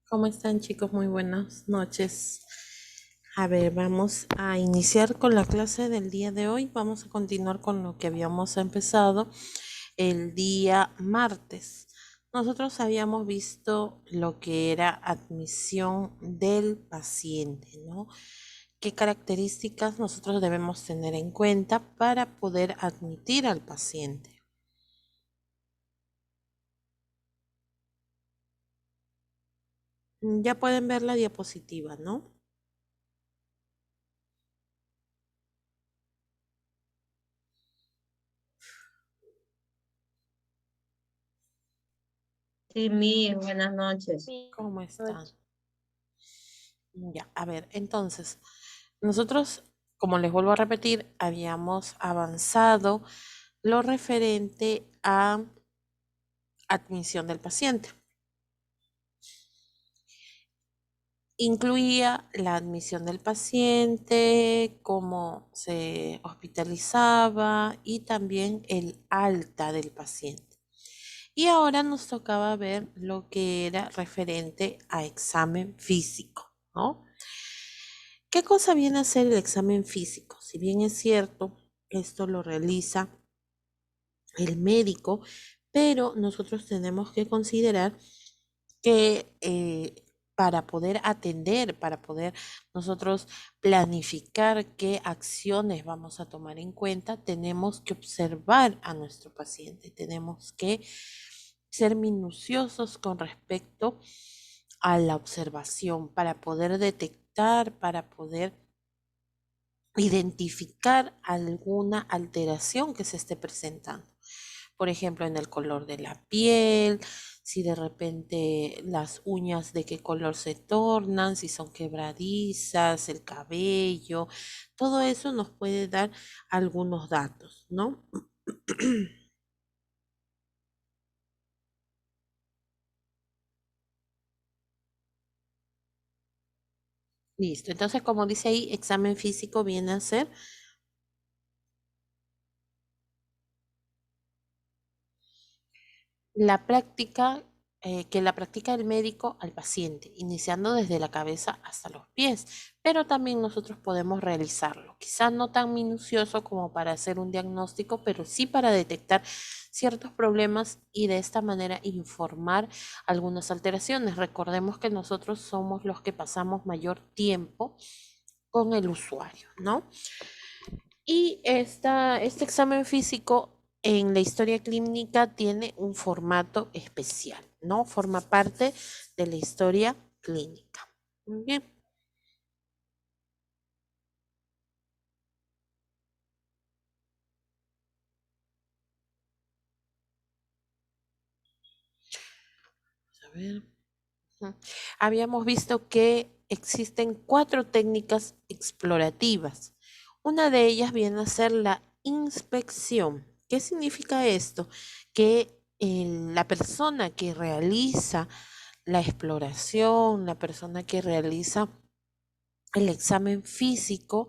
¿Cómo están, chicos? Muy buenas noches. A ver, vamos a iniciar con la clase del día de hoy. Vamos a continuar con lo que habíamos empezado el día martes. Nosotros habíamos visto lo que era admisión del paciente, ¿no? ¿Qué características nosotros debemos tener en cuenta para poder admitir al paciente? Ya pueden ver la diapositiva, ¿no? Sí, mi, buenas noches. ¿Cómo están? Ya, a ver, entonces, nosotros, como les vuelvo a repetir, habíamos avanzado lo referente a admisión del paciente. Incluía la admisión del paciente, cómo se hospitalizaba y también el alta del paciente. Y ahora nos tocaba ver lo que era referente a examen físico, ¿no? ¿Qué cosa viene a ser el examen físico? Si bien es cierto, esto lo realiza el médico, pero nosotros tenemos que considerar que para poder atender, para poder nosotros planificar qué acciones vamos a tomar en cuenta, tenemos que observar a nuestro paciente, tenemos que ser minuciosos con respecto a la observación para poder detectar, para poder identificar alguna alteración que se esté presentando. Por ejemplo, en el color de la piel, si de repente las uñas de qué color se tornan, si son quebradizas, el cabello, todo eso nos puede dar algunos datos, ¿no? Listo. Entonces, como dice ahí, examen físico viene a ser la práctica, que la practica el médico al paciente, iniciando desde la cabeza hasta los pies, pero también nosotros podemos realizarlo, quizás no tan minucioso como para hacer un diagnóstico, pero sí para detectar ciertos problemas y de esta manera informar algunas alteraciones. Recordemos que nosotros somos los que pasamos mayor tiempo con el usuario, ¿no? Y este examen físico en la historia clínica tiene un formato especial, ¿no? Forma parte de la historia clínica. Muy bien. A ver. Ujú. Habíamos visto que existen cuatro técnicas explorativas. Una de ellas viene a ser la inspección. ¿Qué significa esto? Que la persona que realiza la exploración, la persona que realiza el examen físico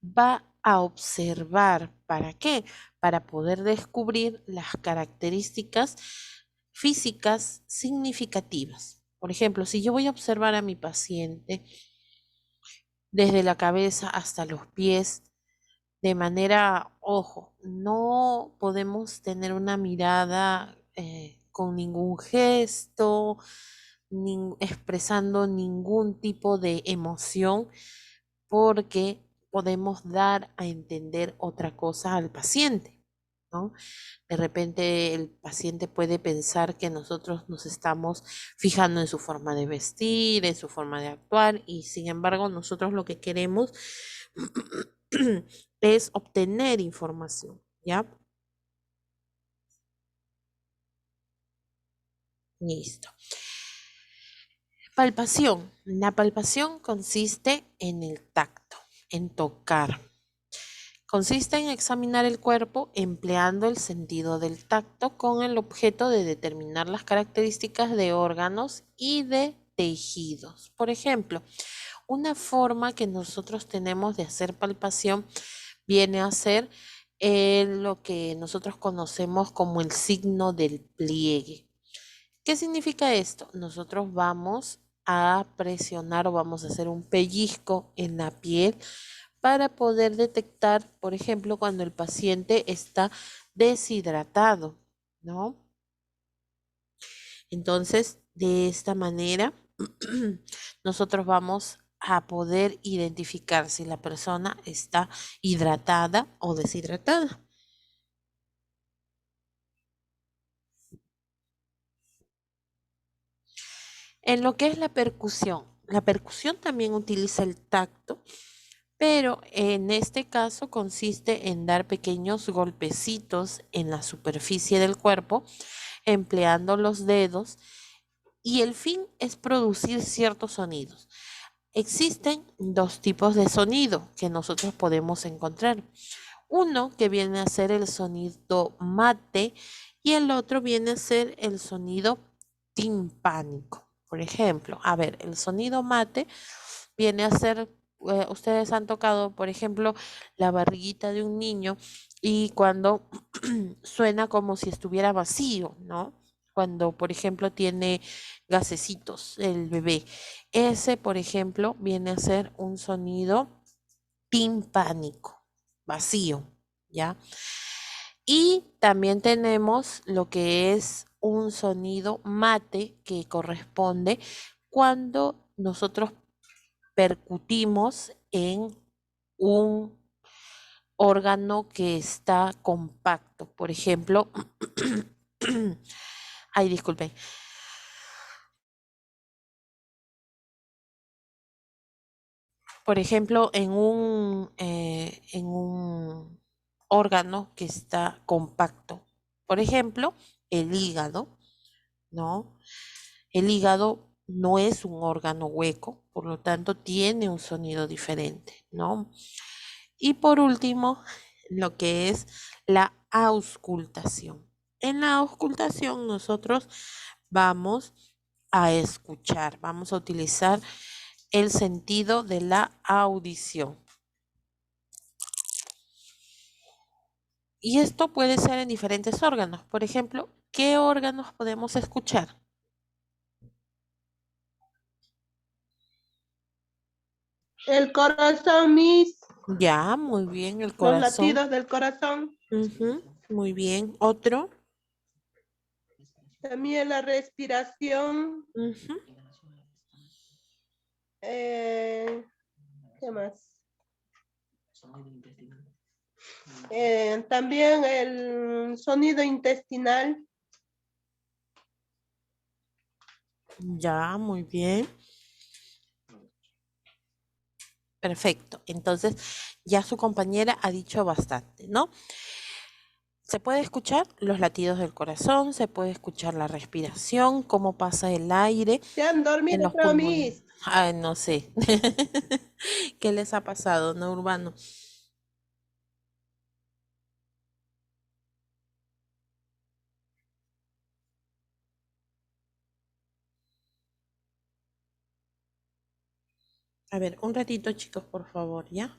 va a observar. ¿Para qué? Para poder descubrir las características físicas significativas. Por ejemplo, si yo voy a observar a mi paciente desde la cabeza hasta los pies, de manera, ojo, no podemos tener una mirada con ningún gesto, expresando ningún tipo de emoción, porque podemos dar a entender otra cosa al paciente, ¿no? De repente el paciente puede pensar que nosotros nos estamos fijando en su forma de vestir, en su forma de actuar, y sin embargo nosotros lo que queremos es obtener información, ¿ya? Listo. Palpación. La palpación consiste en el tacto, en tocar. Consiste en examinar el cuerpo empleando el sentido del tacto con el objeto de determinar las características de órganos y de tejidos. Por ejemplo, una forma que nosotros tenemos de hacer palpación viene a ser lo que nosotros conocemos como el signo del pliegue. ¿Qué significa esto? Nosotros vamos a presionar o vamos a hacer un pellizco en la piel para poder detectar, por ejemplo, cuando el paciente está deshidratado, ¿no? Entonces, de esta manera, nosotros vamos a poder identificar si la persona está hidratada o deshidratada. En lo que es la percusión también utiliza el tacto, pero en este caso consiste en dar pequeños golpecitos en la superficie del cuerpo, empleando los dedos, y el fin es producir ciertos sonidos. Existen dos tipos de sonido que nosotros podemos encontrar. Uno que viene a ser el sonido mate y el otro viene a ser el sonido timpánico. Por ejemplo, a ver, el sonido mate viene a ser, ustedes han tocado, por ejemplo, la barriguita de un niño y cuando suena como si estuviera vacío, ¿no? Cuando, por ejemplo, tiene gasecitos el bebé. Ese, por ejemplo, viene a ser un sonido timpánico, vacío, ¿ya? Y también tenemos lo que es un sonido mate que corresponde cuando nosotros percutimos en un órgano que está compacto. Por ejemplo, ay, disculpen. Por ejemplo, en un órgano que está compacto. Por ejemplo, el hígado, ¿no? El hígado no es un órgano hueco, por lo tanto tiene un sonido diferente, ¿no? Y por último, lo que es la auscultación. En la auscultación nosotros vamos a escuchar, vamos a utilizar el sentido de la audición. Y esto puede ser en diferentes órganos. Por ejemplo, ¿qué órganos podemos escuchar? El corazón, Miss, Ya, muy bien, el los corazón. latidos del corazón. Ujú, muy bien. Otro. También la respiración. Ujú, eh, ¿Qué más? También el sonido intestinal. ya, muy bien. Perfecto. Entonces, ya su compañera ha dicho bastante, ¿no? Se puede escuchar los latidos del corazón, se puede escuchar la respiración, cómo pasa el aire Se han en dormido, los creo, pulmones. Miss. Ay, no sé. ¿Qué les ha pasado, no, Urbano? A ver, un ratito, chicos, por favor, ¿ya?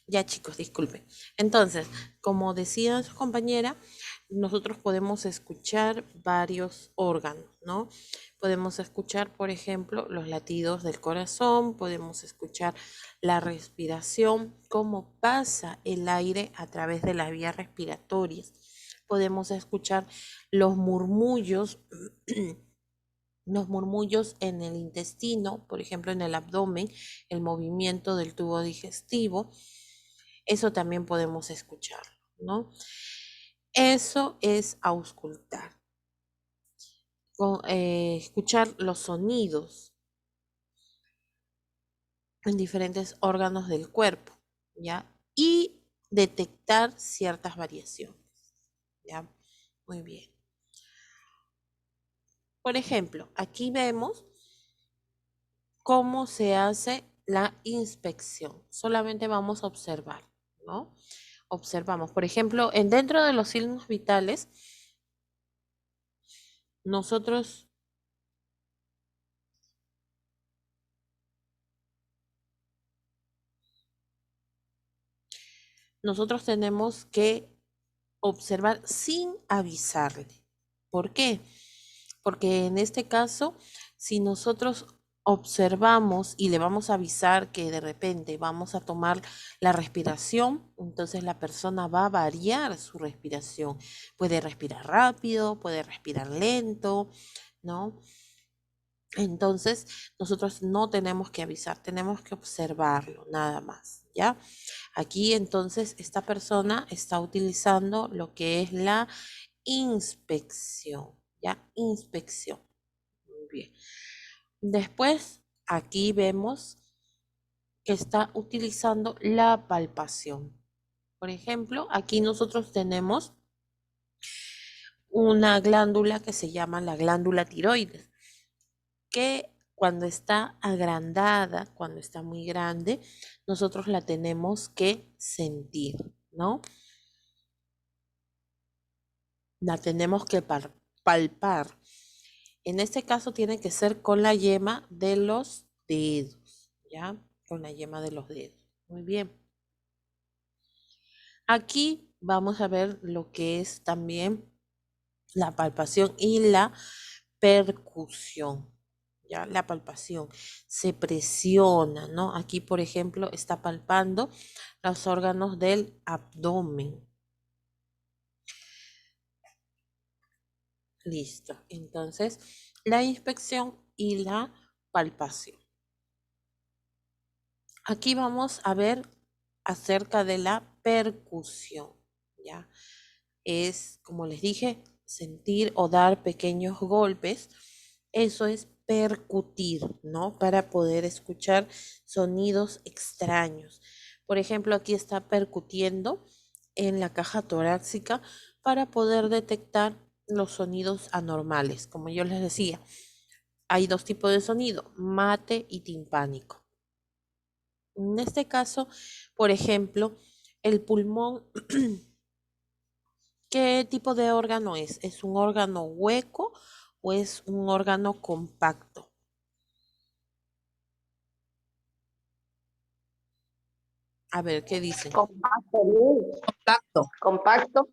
Ya chicos, disculpen. Entonces, como decía su compañera, nosotros podemos escuchar varios órganos, ¿no? Podemos escuchar, por ejemplo, los latidos del corazón, podemos escuchar la respiración, cómo pasa el aire a través de las vías respiratorias. Podemos escuchar los murmullos, los murmullos en el intestino, por ejemplo, en el abdomen, el movimiento del tubo digestivo. Eso también podemos escucharlo, ¿no? Eso es auscultar. Escuchar los sonidos en diferentes órganos del cuerpo, ¿ya? Y detectar ciertas variaciones, ¿ya? Muy bien. Por ejemplo, aquí vemos cómo se hace la inspección. Solamente vamos a observar, ¿no? Observamos, por ejemplo, dentro de los signos vitales, nosotros tenemos que observar sin avisarle. ¿Por qué? Porque en este caso, si nosotros observamos y le vamos a avisar que de repente vamos a tomar la respiración, entonces la persona va a variar su respiración. Puede respirar rápido, puede respirar lento, ¿no? Entonces, nosotros no tenemos que avisar, tenemos que observarlo, nada más, ¿ya? Aquí entonces esta persona está utilizando lo que es la inspección, ¿ya? Inspección. Muy bien. Después, aquí vemos que está utilizando la palpación. Por ejemplo, aquí nosotros tenemos una glándula que se llama la glándula tiroides, que cuando está agrandada, cuando está muy grande, nosotros la tenemos que sentir, ¿no? La tenemos que palpar. En este caso tiene que ser con la yema de los dedos, ¿ya? Con la yema de los dedos. Muy bien. Aquí vamos a ver lo que es también la palpación y la percusión, ¿ya? La palpación se presiona, ¿no? Aquí, por ejemplo, está palpando los órganos del abdomen. Listo. Entonces, la inspección y la palpación. Aquí vamos a ver acerca de la percusión, ¿ya? Es, como les dije, sentir o dar pequeños golpes. Eso es percutir, ¿no? Para poder escuchar sonidos extraños. Por ejemplo, aquí está percutiendo en la caja torácica para poder detectar los sonidos anormales. Como yo les decía, hay dos tipos de sonido, mate y timpánico. En este caso, por ejemplo, el pulmón, ¿qué tipo de órgano es? ¿Es un órgano hueco o es un órgano compacto? A ver, ¿qué dicen? Compacto, Liz. Compacto. Compacto.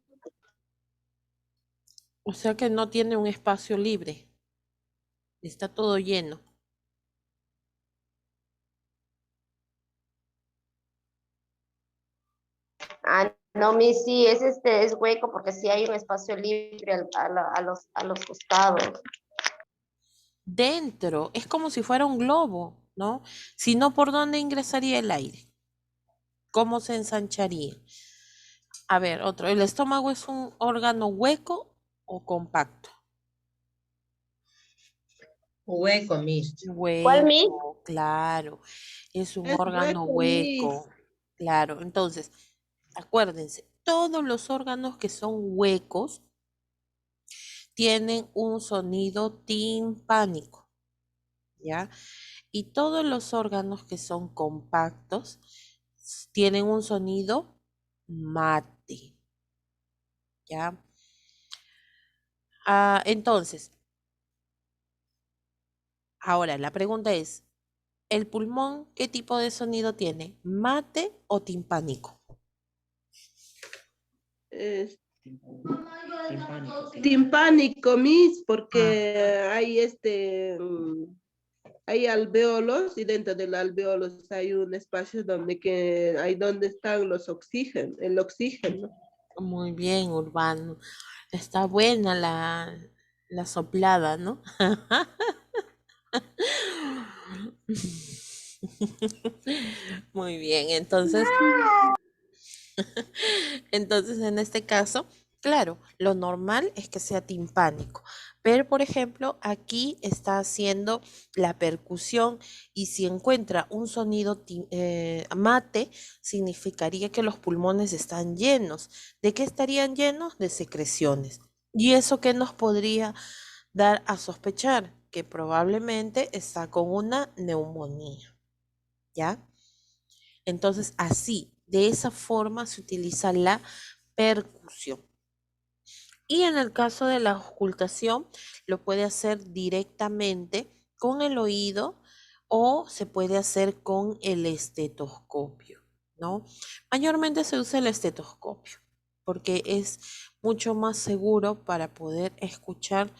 O sea que no tiene un espacio libre. Está todo lleno. Ah, no, mi sí, es hueco porque sí hay un espacio libre a los costados. Dentro, es como si fuera un globo, ¿no? Si no, ¿por dónde ingresaría el aire? ¿Cómo se ensancharía? A ver, otro. ¿El estómago es un órgano hueco o compacto? Hueco, Miss. ¿Cuál, mi? Hueco, claro. Es un Es órgano hueco, Miss. hueco. Claro. Entonces, acuérdense, todos los órganos que son huecos tienen un sonido timpánico, ¿ya? Y todos los órganos que son compactos tienen un sonido mate, ¿ya? Entonces, ahora la pregunta es, ¿El pulmón qué tipo de sonido tiene? ¿Mate o timpánico? Es Timpánico. timpánico, Miss, Ah. porque hay hay alvéolos y dentro del alvéolos hay un espacio donde están el oxígeno. Muy bien, Urbano. Está buena la soplada, ¿no? Muy bien, entonces en este caso, claro, lo normal es que sea timpánico, pero por ejemplo, aquí está haciendo la percusión y si encuentra un sonido mate, significaría que los pulmones están llenos. ¿De qué estarían llenos? De secreciones. ¿Y eso qué nos podría dar a sospechar? Que probablemente está con una neumonía, ¿ya? Entonces, así, de esa forma se utiliza la percusión. Y en el caso de la ocultación, lo puede hacer directamente con el oído o se puede hacer con el estetoscopio, ¿no? Mayormente se usa el estetoscopio porque es mucho más seguro para poder escuchar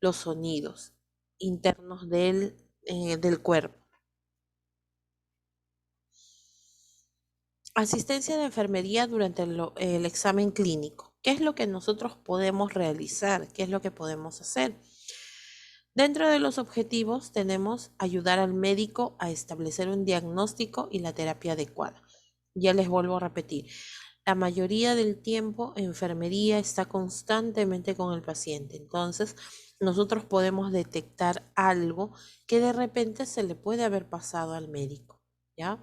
los sonidos internos del cuerpo. Asistencia de enfermería durante el examen clínico. ¿Qué es lo que nosotros podemos realizar? ¿Qué es lo que podemos hacer? Dentro de los objetivos tenemos ayudar al médico a establecer un diagnóstico y la terapia adecuada. Ya les vuelvo a repetir, la mayoría del tiempo enfermería está constantemente con el paciente, entonces nosotros podemos detectar algo que de repente se le puede haber pasado al médico, ¿ya?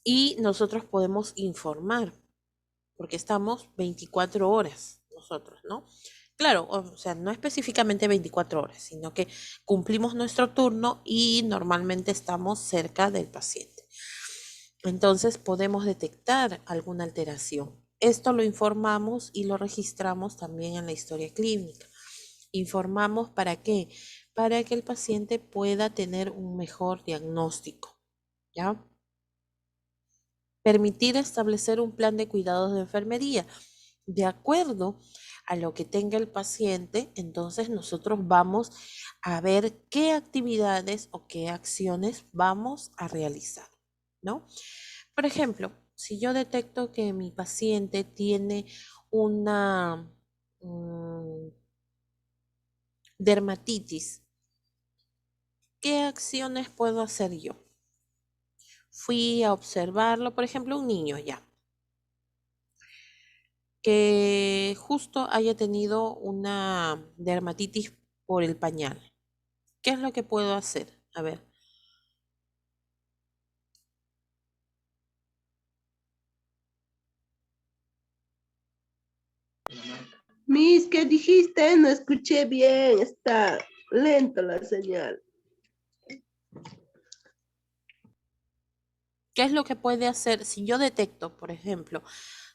Y nosotros podemos informar, porque estamos 24 horas nosotros, ¿no? Claro, o sea, no específicamente 24 horas, sino que cumplimos nuestro turno y normalmente estamos cerca del paciente. Entonces podemos detectar alguna alteración. Esto lo informamos y lo registramos también en la historia clínica. Informamos para qué? Para que el paciente pueda tener un mejor diagnóstico, ¿ya? Permitir establecer un plan de cuidados de enfermería. De acuerdo a lo que tenga el paciente, entonces nosotros vamos a ver qué actividades o qué acciones vamos a realizar, ¿no? Por ejemplo, si yo detecto que mi paciente tiene una dermatitis, ¿qué acciones puedo hacer yo? Fui a observarlo, por ejemplo, un niño ya, que justo haya tenido una dermatitis por el pañal. ¿Qué es lo que puedo hacer? A ver. Miss, ¿qué dijiste? No escuché bien, está lento la señal. ¿Qué es lo que puede hacer si yo detecto, por ejemplo,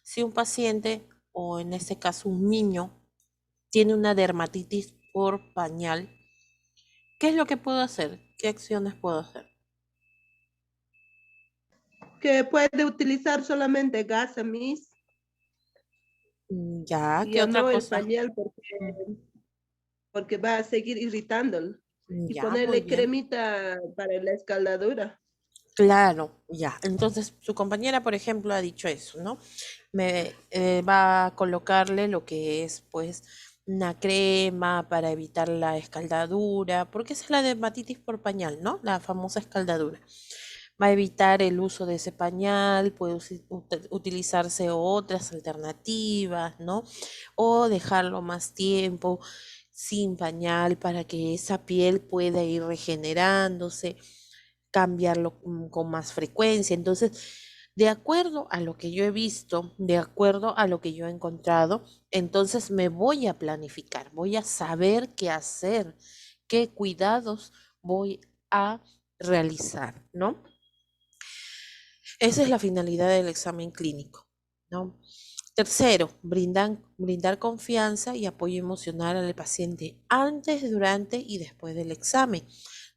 si un paciente o en este caso un niño tiene una dermatitis por pañal? ¿Qué es lo que puedo hacer? ¿Qué acciones puedo hacer? Que puede utilizar solamente gasa, Miss, Ya, y ¿qué ya otra no el cosa? pañal porque va a seguir irritándolo. Y Ya, muy ponerle bien. cremita para la escaldadura. Claro, ya. Entonces, su compañera, por ejemplo, ha dicho eso, ¿no? Me va a colocarle lo que es, pues, una crema para evitar la escaldadura, porque esa es la dermatitis por pañal, ¿no? La famosa escaldadura. Va a evitar el uso de ese pañal, puede utilizarse otras alternativas, ¿no? O dejarlo más tiempo sin pañal para que esa piel pueda ir regenerándose, cambiarlo con más frecuencia. Entonces, de acuerdo a lo que yo he visto, de acuerdo a lo que yo he encontrado, entonces me voy a planificar, voy a saber qué hacer, qué cuidados voy a realizar, ¿no? Esa es la finalidad del examen clínico, ¿no? Tercero, brindar confianza y apoyo emocional al paciente antes, durante y después del examen.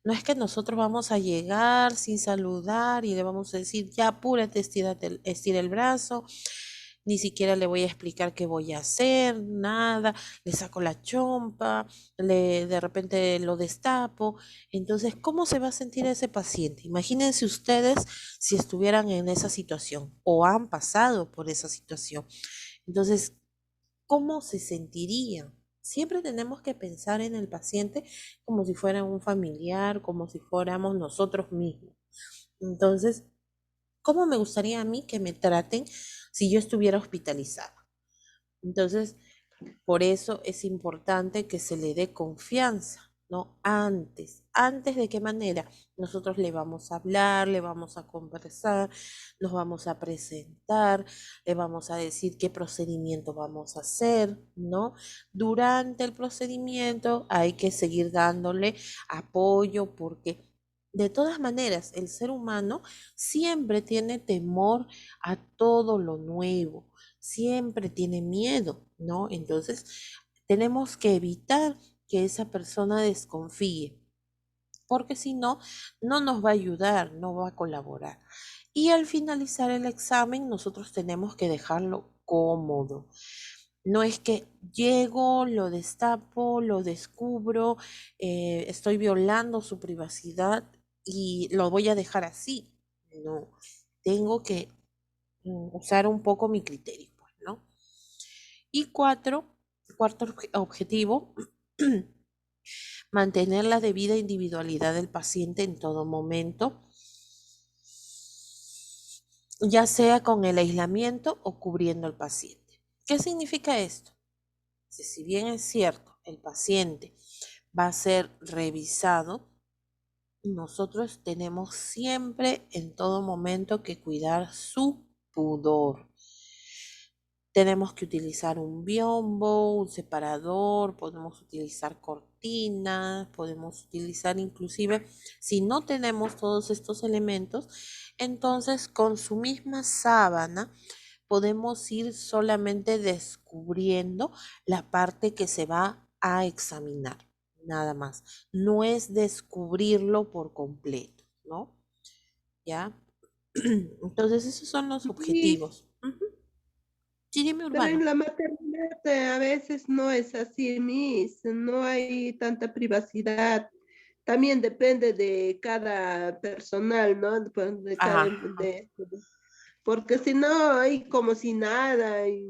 No es que nosotros vamos a llegar sin saludar y le vamos a decir, ya apúrate, estira el brazo, ni siquiera le voy a explicar qué voy a hacer, nada, le saco la chompa, de repente lo destapo. Entonces, ¿cómo se va a sentir ese paciente? Imagínense ustedes si estuvieran en esa situación o han pasado por esa situación. Entonces, ¿cómo se sentiría? Siempre tenemos que pensar en el paciente como si fuera un familiar, como si fuéramos nosotros mismos. Entonces, ¿cómo me gustaría a mí que me traten si yo estuviera hospitalizada? Entonces, por eso es importante que se le dé confianza, ¿no? Antes de qué manera nosotros le vamos a hablar, le vamos a conversar, nos vamos a presentar, le vamos a decir qué procedimiento vamos a hacer, ¿no? Durante el procedimiento hay que seguir dándole apoyo porque de todas maneras el ser humano siempre tiene temor a todo lo nuevo, siempre tiene miedo, ¿no? Entonces, tenemos que evitar que esa persona desconfíe, porque si no, no nos va a ayudar, no va a colaborar. Y al finalizar el examen, nosotros tenemos que dejarlo cómodo. No es que llego, lo destapo, lo descubro, estoy violando su privacidad y lo voy a dejar así. No, tengo que usar un poco mi criterio, pues, ¿no? Y cuarto objetivo, mantener la debida individualidad del paciente en todo momento, ya sea con el aislamiento o cubriendo al paciente. ¿Qué significa esto? Si bien es cierto, el paciente va a ser revisado, nosotros tenemos siempre en todo momento que cuidar su pudor. Tenemos que utilizar un biombo, un separador, podemos utilizar cortinas, podemos utilizar inclusive, si no tenemos todos estos elementos, entonces con su misma sábana podemos ir solamente descubriendo la parte que se va a examinar, nada más. No es descubrirlo por completo, ¿no? ¿Ya? Entonces esos son los Sí, objetivos. Ujú. Sí, dime, pero Urbano. en la maternidad a veces no es así, Miss, no hay tanta privacidad. También depende de cada personal, ¿no? De cada, Ajá. porque si no, hay como si nada, y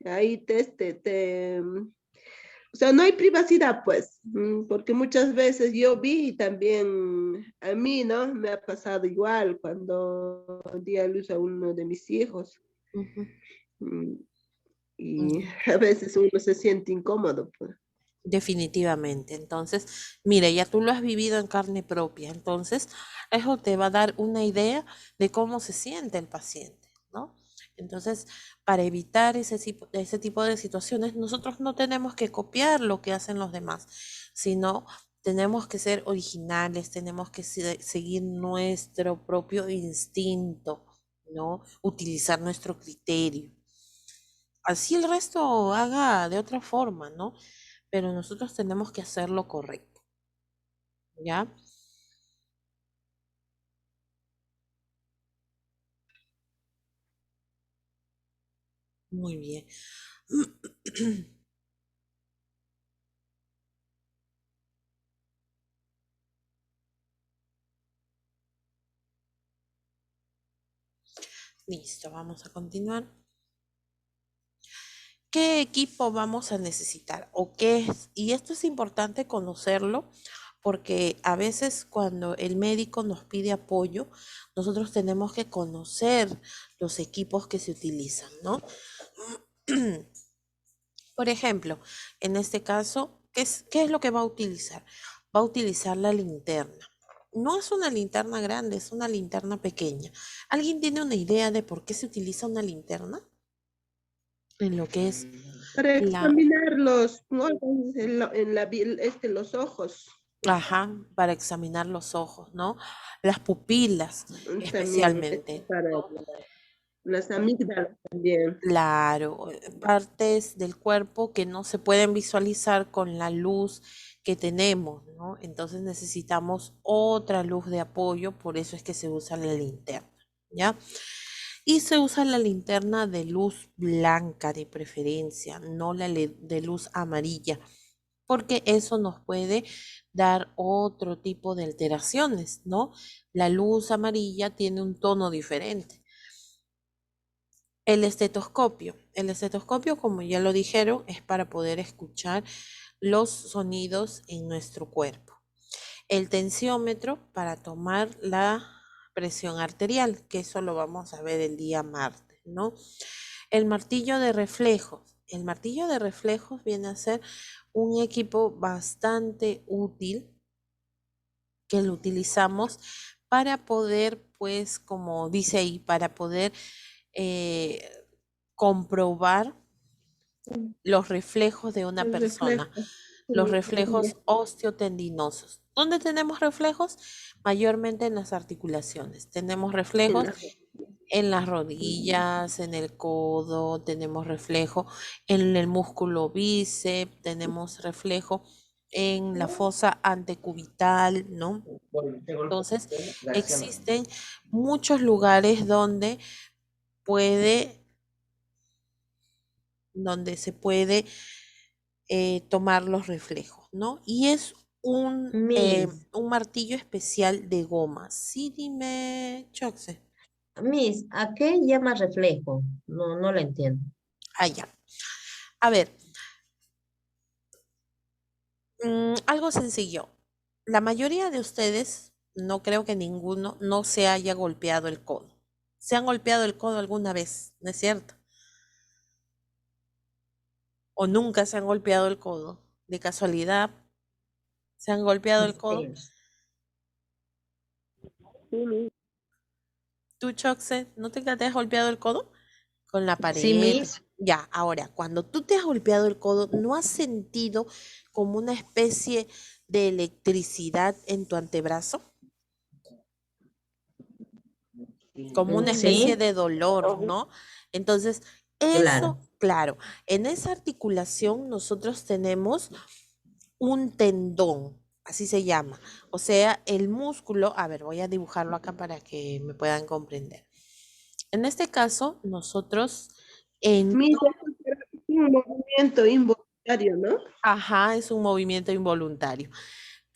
ahí o sea, no hay privacidad, pues, porque muchas veces yo vi y también a mí, ¿no? Me ha pasado igual cuando di a luz a uno de mis hijos. Ujú. mm, Y Mm, a veces uno se siente incómodo, pues. definitivamente. Entonces, mira, ya tú lo has vivido en carne propia. Entonces, eso te va a dar una idea de cómo se siente el paciente, ¿no? Entonces, para evitar ese tipo de situaciones, nosotros no tenemos que copiar lo que hacen los demás, sino tenemos que ser originales, tenemos que seguir nuestro propio instinto, ¿no? Utilizar nuestro criterio. Así el resto haga de otra forma, ¿no? Pero nosotros tenemos que hacer lo correcto, ¿ya? Muy bien. Listo, vamos a continuar. ¿Qué equipo vamos a necesitar? ¿O qué es? Y esto es importante conocerlo porque a veces cuando el médico nos pide apoyo, nosotros tenemos que conocer los equipos que se utilizan, ¿no? Por ejemplo, en este caso, ¿qué es lo que va a utilizar? Va a utilizar la linterna. No es una linterna grande, es una linterna pequeña. ¿Alguien tiene una idea de por qué se utiliza una linterna? En lo que es Para la, examinar los órganos los ojos, ajá, para examinar los ojos, ¿no? Las pupilas, también especialmente. para las amígdalas también. Claro, partes del cuerpo que no se pueden visualizar con la luz que tenemos, ¿no? Entonces necesitamos otra luz de apoyo, por eso es que se usa la linterna, ¿ya? Y se usa la linterna de luz blanca de preferencia, no la de luz amarilla, porque eso nos puede dar otro tipo de alteraciones, ¿no? La luz amarilla tiene un tono diferente. El estetoscopio, como ya lo dijeron, es para poder escuchar los sonidos en nuestro cuerpo. El tensiómetro para tomar la presión arterial, que eso lo vamos a ver el día martes, ¿no? El martillo de reflejos. El martillo de reflejos viene a ser un equipo bastante útil que lo utilizamos para poder, pues, como dice ahí, para poder comprobar los reflejos de una El persona, reflejo. los Sí, reflejos osteotendinosos. ¿Dónde tenemos reflejos? Mayormente en las articulaciones. Tenemos en reflejos la- en las rodillas, en el codo, tenemos reflejo en el músculo bíceps, tenemos reflejo en la fosa antecubital, ¿no? Entonces, existen muchos lugares puede, donde se puede tomar los reflejos, ¿no? Y es Miss, un martillo especial de goma. Sí, dime, Choxe. Miss, ¿a qué llama reflejo? No, no la entiendo. Allá. A ver, algo sencillo. La mayoría de ustedes, no creo que ninguno, no se haya golpeado el codo. ¿Se han golpeado el codo alguna vez? ¿No es cierto? ¿O nunca se han golpeado el codo? ¿De casualidad se han golpeado el codo? Sí, Sí, ¿Tú, Choxe, no te has golpeado el codo? Con la sí, pared. Miss. Ya, ahora, cuando tú te has golpeado el codo, ¿no has sentido como una especie de electricidad en tu antebrazo? Como una especie Sí, de dolor, ¿no? Entonces, claro. eso, claro, en esa articulación nosotros tenemos un tendón, así se llama. O sea, el músculo, a ver, voy a dibujarlo acá para que me puedan comprender. En este caso, nosotros en Mis, es un movimiento involuntario, ¿no? ajá, es un movimiento involuntario.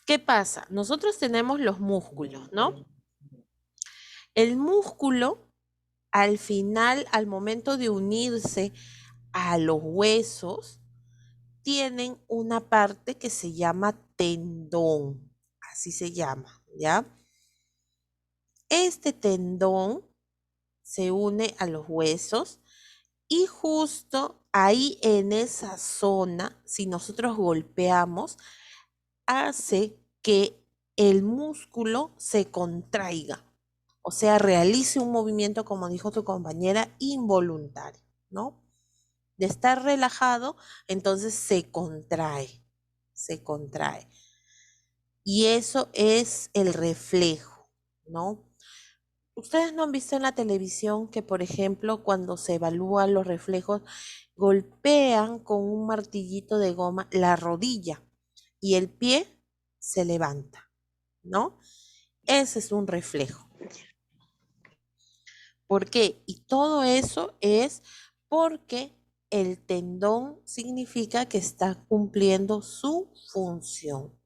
¿Qué pasa? Nosotros tenemos los músculos, ¿no? El músculo, al final, al momento de unirse a los huesos, tienen una parte que se llama tendón, así se llama, ¿ya? Este tendón se une a los huesos y justo ahí en esa zona, si nosotros golpeamos, hace que el músculo se contraiga, o sea, realice un movimiento, como dijo tu compañera, involuntario, ¿no? De estar relajado, entonces se contrae. Y eso es el reflejo, ¿no? Ustedes no han visto en la televisión que, por ejemplo, cuando se evalúan los reflejos, golpean con un martillito de goma la rodilla y el pie se levanta, ¿no? Ese es un reflejo. ¿Por qué? Y todo eso es porque el tendón significa que está cumpliendo su función.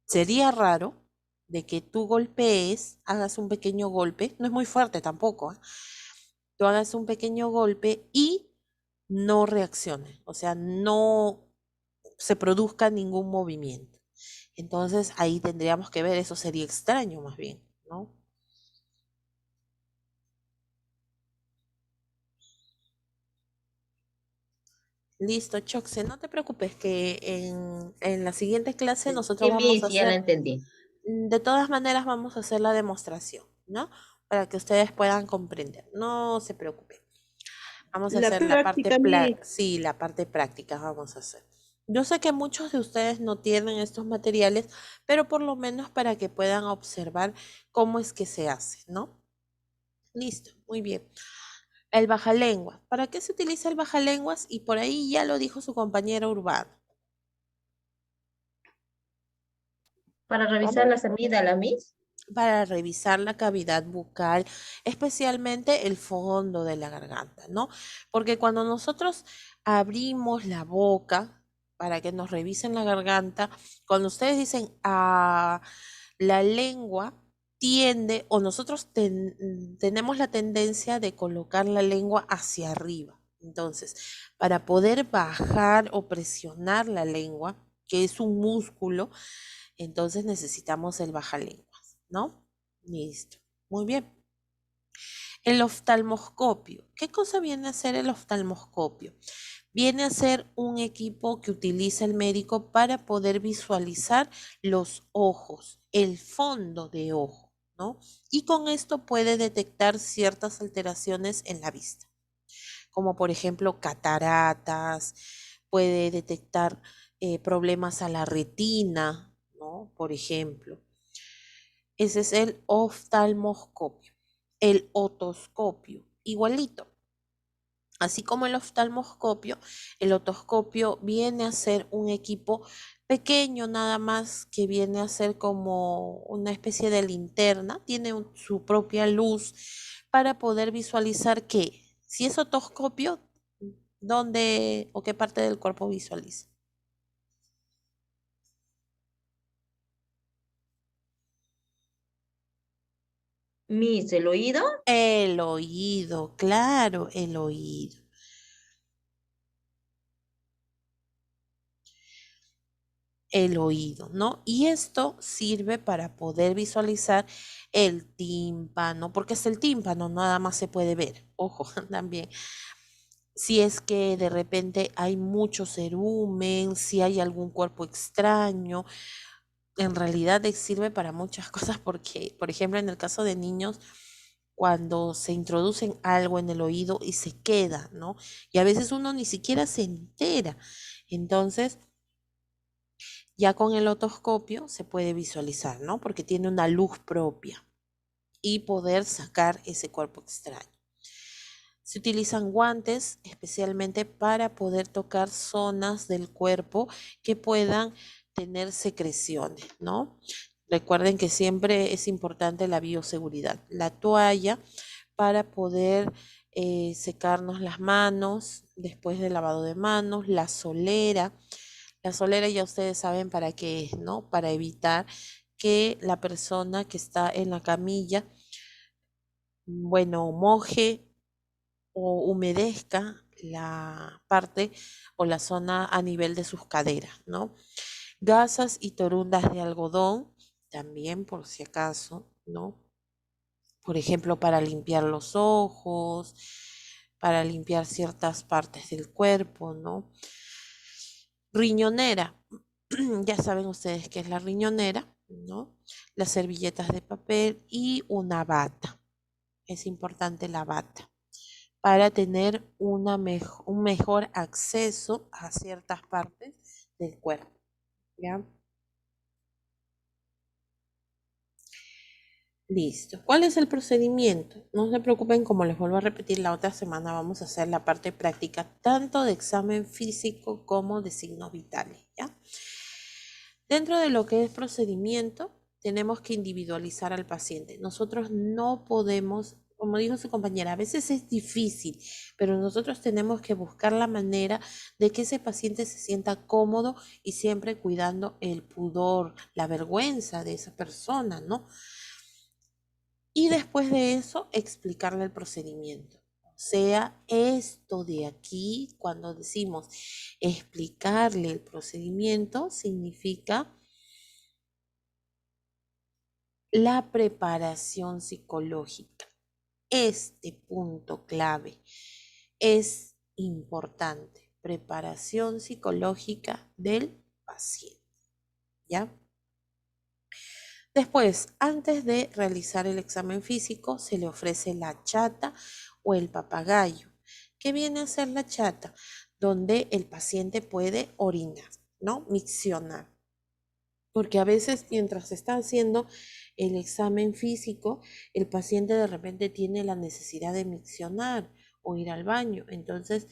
Sería raro de que tú golpees, hagas un pequeño golpe, no es muy fuerte tampoco, ¿eh? Tú hagas un pequeño golpe y no reaccione, o sea, no se produzca ningún movimiento. Entonces ahí tendríamos que ver, eso sería extraño más bien, ¿no? Listo, Choxe, no te preocupes que en la siguiente clase nosotros Sí, vamos a Miss, ya la hacer, entendí. de todas maneras vamos a hacer la demostración, ¿no? Para que ustedes puedan comprender. No se preocupen. Vamos a La hacer la parte, práctica, Miss. sí, la parte práctica vamos a hacer. Yo sé que muchos de ustedes no tienen estos materiales, pero por lo menos para que puedan observar cómo es que se hace, ¿no? Listo, muy bien. El bajalenguas. ¿Para qué se utiliza el bajalenguas? Y por ahí ya lo dijo su compañero Urbano. Para revisar la salida, la Miss. para revisar la cavidad bucal, especialmente el fondo de la garganta, ¿no? Porque cuando nosotros abrimos la boca para que nos revisen la garganta, cuando ustedes dicen la lengua tiende, o nosotros tenemos la tendencia de colocar la lengua hacia arriba. Entonces, para poder bajar o presionar la lengua, que es un músculo, entonces necesitamos el bajalenguas, ¿no? Listo. Muy bien. El oftalmoscopio. ¿Qué cosa viene a ser el oftalmoscopio? Viene a ser un equipo que utiliza el médico para poder visualizar los ojos, el fondo de ojo, ¿no? Y con esto puede detectar ciertas alteraciones en la vista, como por ejemplo cataratas, puede detectar problemas a la retina, ¿no? Por ejemplo. Ese es el oftalmoscopio. El otoscopio, igualito. Así como el otoscopio viene a ser un equipo pequeño nada más que viene a ser como una especie de linterna, tiene su propia luz para poder visualizar que si es otoscopio, dónde o qué parte del cuerpo visualiza. Miss, ¿el oído? El oído, claro, el oído. El oído, ¿no? Y esto sirve para poder visualizar el tímpano, porque es el tímpano, nada más se puede ver. Ojo, también. Si es que de repente hay mucho cerumen, si hay algún cuerpo extraño, en realidad sirve para muchas cosas porque, por ejemplo, en el caso de niños, cuando se introducen algo en el oído y se queda, ¿no? Y a veces uno ni siquiera se entera. Entonces, ya con el otoscopio se puede visualizar, ¿no? Porque tiene una luz propia y poder sacar ese cuerpo extraño. Se utilizan guantes especialmente para poder tocar zonas del cuerpo que puedan tener secreciones, ¿no? Recuerden que siempre es importante la bioseguridad. La toalla para poder secarnos las manos después del lavado de manos, la solera. La solera ya ustedes saben para qué es, ¿no? Para evitar que la persona que está en la camilla, bueno, moje o humedezca la parte o la zona a nivel de sus caderas, ¿no? Gasas y torundas de algodón, también por si acaso, ¿no? Por ejemplo, para limpiar los ojos, para limpiar ciertas partes del cuerpo, ¿no? Riñonera, ya saben ustedes qué es la riñonera, ¿no? Las servilletas de papel y una bata. Es importante la bata para tener un mejor acceso a ciertas partes del cuerpo, ¿ya? Listo. ¿Cuál es el procedimiento? No se preocupen, como les vuelvo a repetir, la otra semana vamos a hacer la parte práctica tanto de examen físico como de signos vitales, ¿ya? Dentro de lo que es procedimiento, tenemos que individualizar al paciente. Nosotros no podemos, como dijo su compañera, a veces es difícil, pero nosotros tenemos que buscar la manera de que ese paciente se sienta cómodo y siempre cuidando el pudor, la vergüenza de esa persona, ¿no? Y después de eso, explicarle el procedimiento. O sea, esto de aquí, cuando decimos explicarle el procedimiento, significa la preparación psicológica. Este punto clave es importante. Preparación psicológica del paciente. ¿Ya? Después, antes de realizar el examen físico, se le ofrece la chata o el papagayo. ¿Qué viene a ser la chata? Donde el paciente puede orinar, ¿no? Miccionar. Porque a veces mientras se está haciendo el examen físico, el paciente de repente tiene la necesidad de miccionar o ir al baño. Entonces,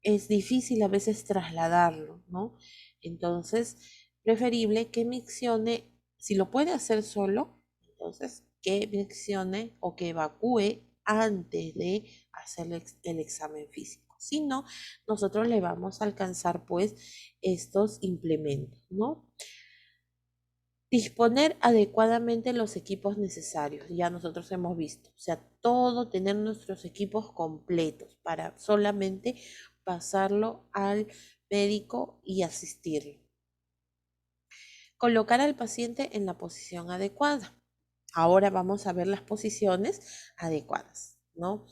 es difícil a veces trasladarlo, ¿no? Entonces, preferible que miccione Si lo puede hacer solo, entonces que reaccione o que evacúe antes de hacer el examen físico. Si no, nosotros le vamos a alcanzar pues estos implementos, ¿no? Disponer adecuadamente los equipos necesarios, ya nosotros hemos visto, o sea, todo tener nuestros equipos completos para solamente pasarlo al médico y asistirlo. Colocar al paciente en la posición adecuada. Ahora vamos a ver las posiciones adecuadas, ¿no?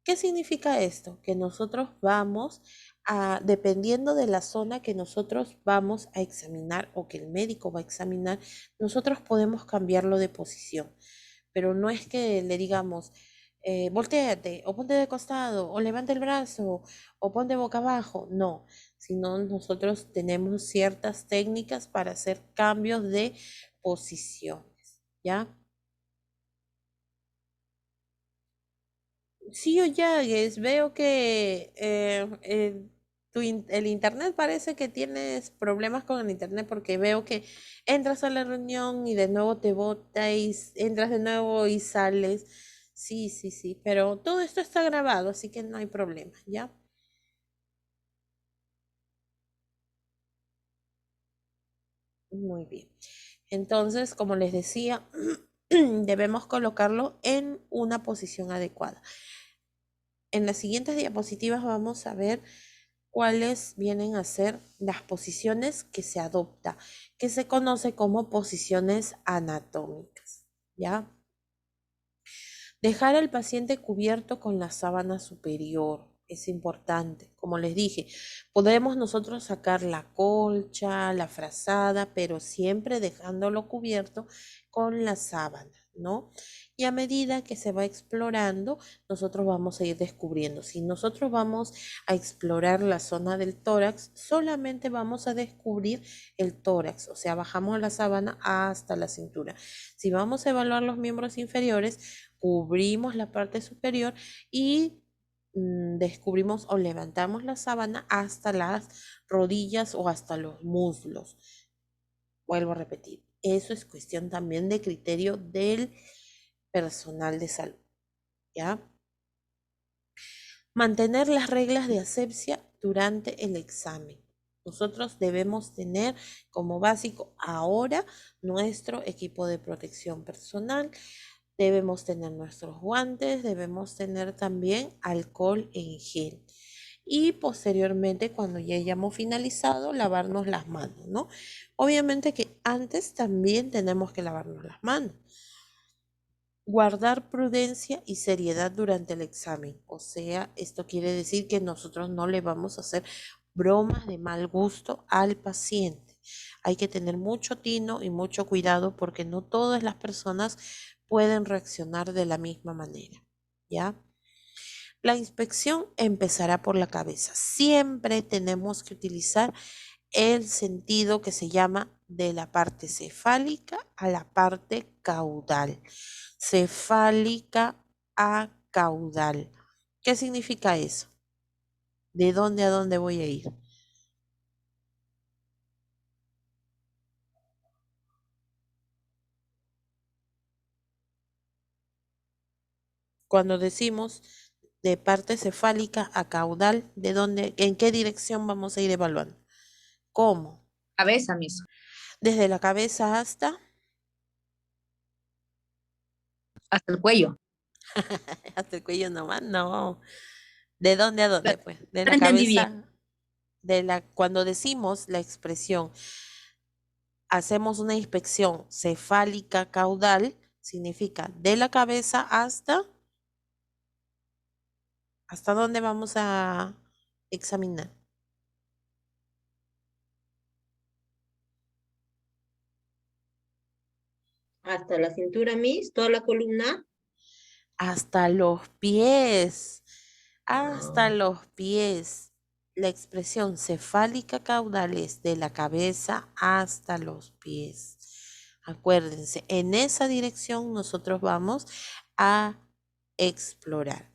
¿Qué significa esto? Que nosotros vamos a, dependiendo de la zona que nosotros vamos a examinar o que el médico va a examinar, nosotros podemos cambiarlo de posición. Pero no es que le digamos, voltéate, o ponte de costado, o levanta el brazo, o ponte boca abajo. No, sino nosotros tenemos ciertas técnicas para hacer cambios de posiciones, ¿ya? Sí, Oyagues, veo que el internet parece que tienes problemas con el internet porque veo que entras a la reunión y de nuevo te bota y entras de nuevo y sales. Sí, sí, sí, pero todo esto está grabado, así que no hay problema, ¿ya? Muy bien. Entonces, como les decía, debemos colocarlo en una posición adecuada. En las siguientes diapositivas vamos a ver cuáles vienen a ser las posiciones que se adopta, que se conoce como posiciones anatómicas, ¿ya? Dejar al paciente cubierto con la sábana superior es importante. Como les dije, podemos nosotros sacar la colcha, la frazada, pero siempre dejándolo cubierto con la sábana, ¿no? Y a medida que se va explorando, nosotros vamos a ir descubriendo. Si nosotros vamos a explorar la zona del tórax, solamente vamos a descubrir el tórax, o sea, bajamos la sábana hasta la cintura. Si vamos a evaluar los miembros inferiores, cubrimos la parte superior y descubrimos o levantamos la sábana hasta las rodillas o hasta los muslos. Vuelvo a repetir, eso es cuestión también de criterio del personal de salud, ¿ya? Mantener las reglas de asepsia durante el examen. Nosotros debemos tener como básico ahora nuestro equipo de protección personal, debemos tener nuestros guantes, debemos tener también alcohol en gel. Y posteriormente, cuando ya hayamos finalizado, lavarnos las manos, ¿no? Obviamente que antes también tenemos que lavarnos las manos. Guardar prudencia y seriedad durante el examen. O sea, esto quiere decir que nosotros no le vamos a hacer bromas de mal gusto al paciente. Hay que tener mucho tino y mucho cuidado porque no todas las personas pueden reaccionar de la misma manera, ¿ya? La inspección empezará por la cabeza. Siempre tenemos que utilizar el sentido que se llama de la parte cefálica a la parte caudal. Cefálica a caudal. ¿Qué significa eso? ¿De dónde a dónde voy a ir? Cuando decimos de parte cefálica a caudal, ¿de dónde, en qué dirección vamos a ir evaluando? ¿Cómo? Cabeza, Miss. Desde la cabeza hasta Hasta el cuello. hasta el cuello nomás, no. ¿De dónde a dónde, pues? De No la entendí bien. cabeza, cuando decimos la expresión, hacemos una inspección cefálica caudal, significa de la cabeza ¿hasta dónde vamos a examinar? Hasta la cintura, Miss, toda la columna. Hasta los pies, hasta Ah, los pies. La expresión cefálica caudal es de la cabeza hasta los pies. Acuérdense, en esa dirección nosotros vamos a explorar.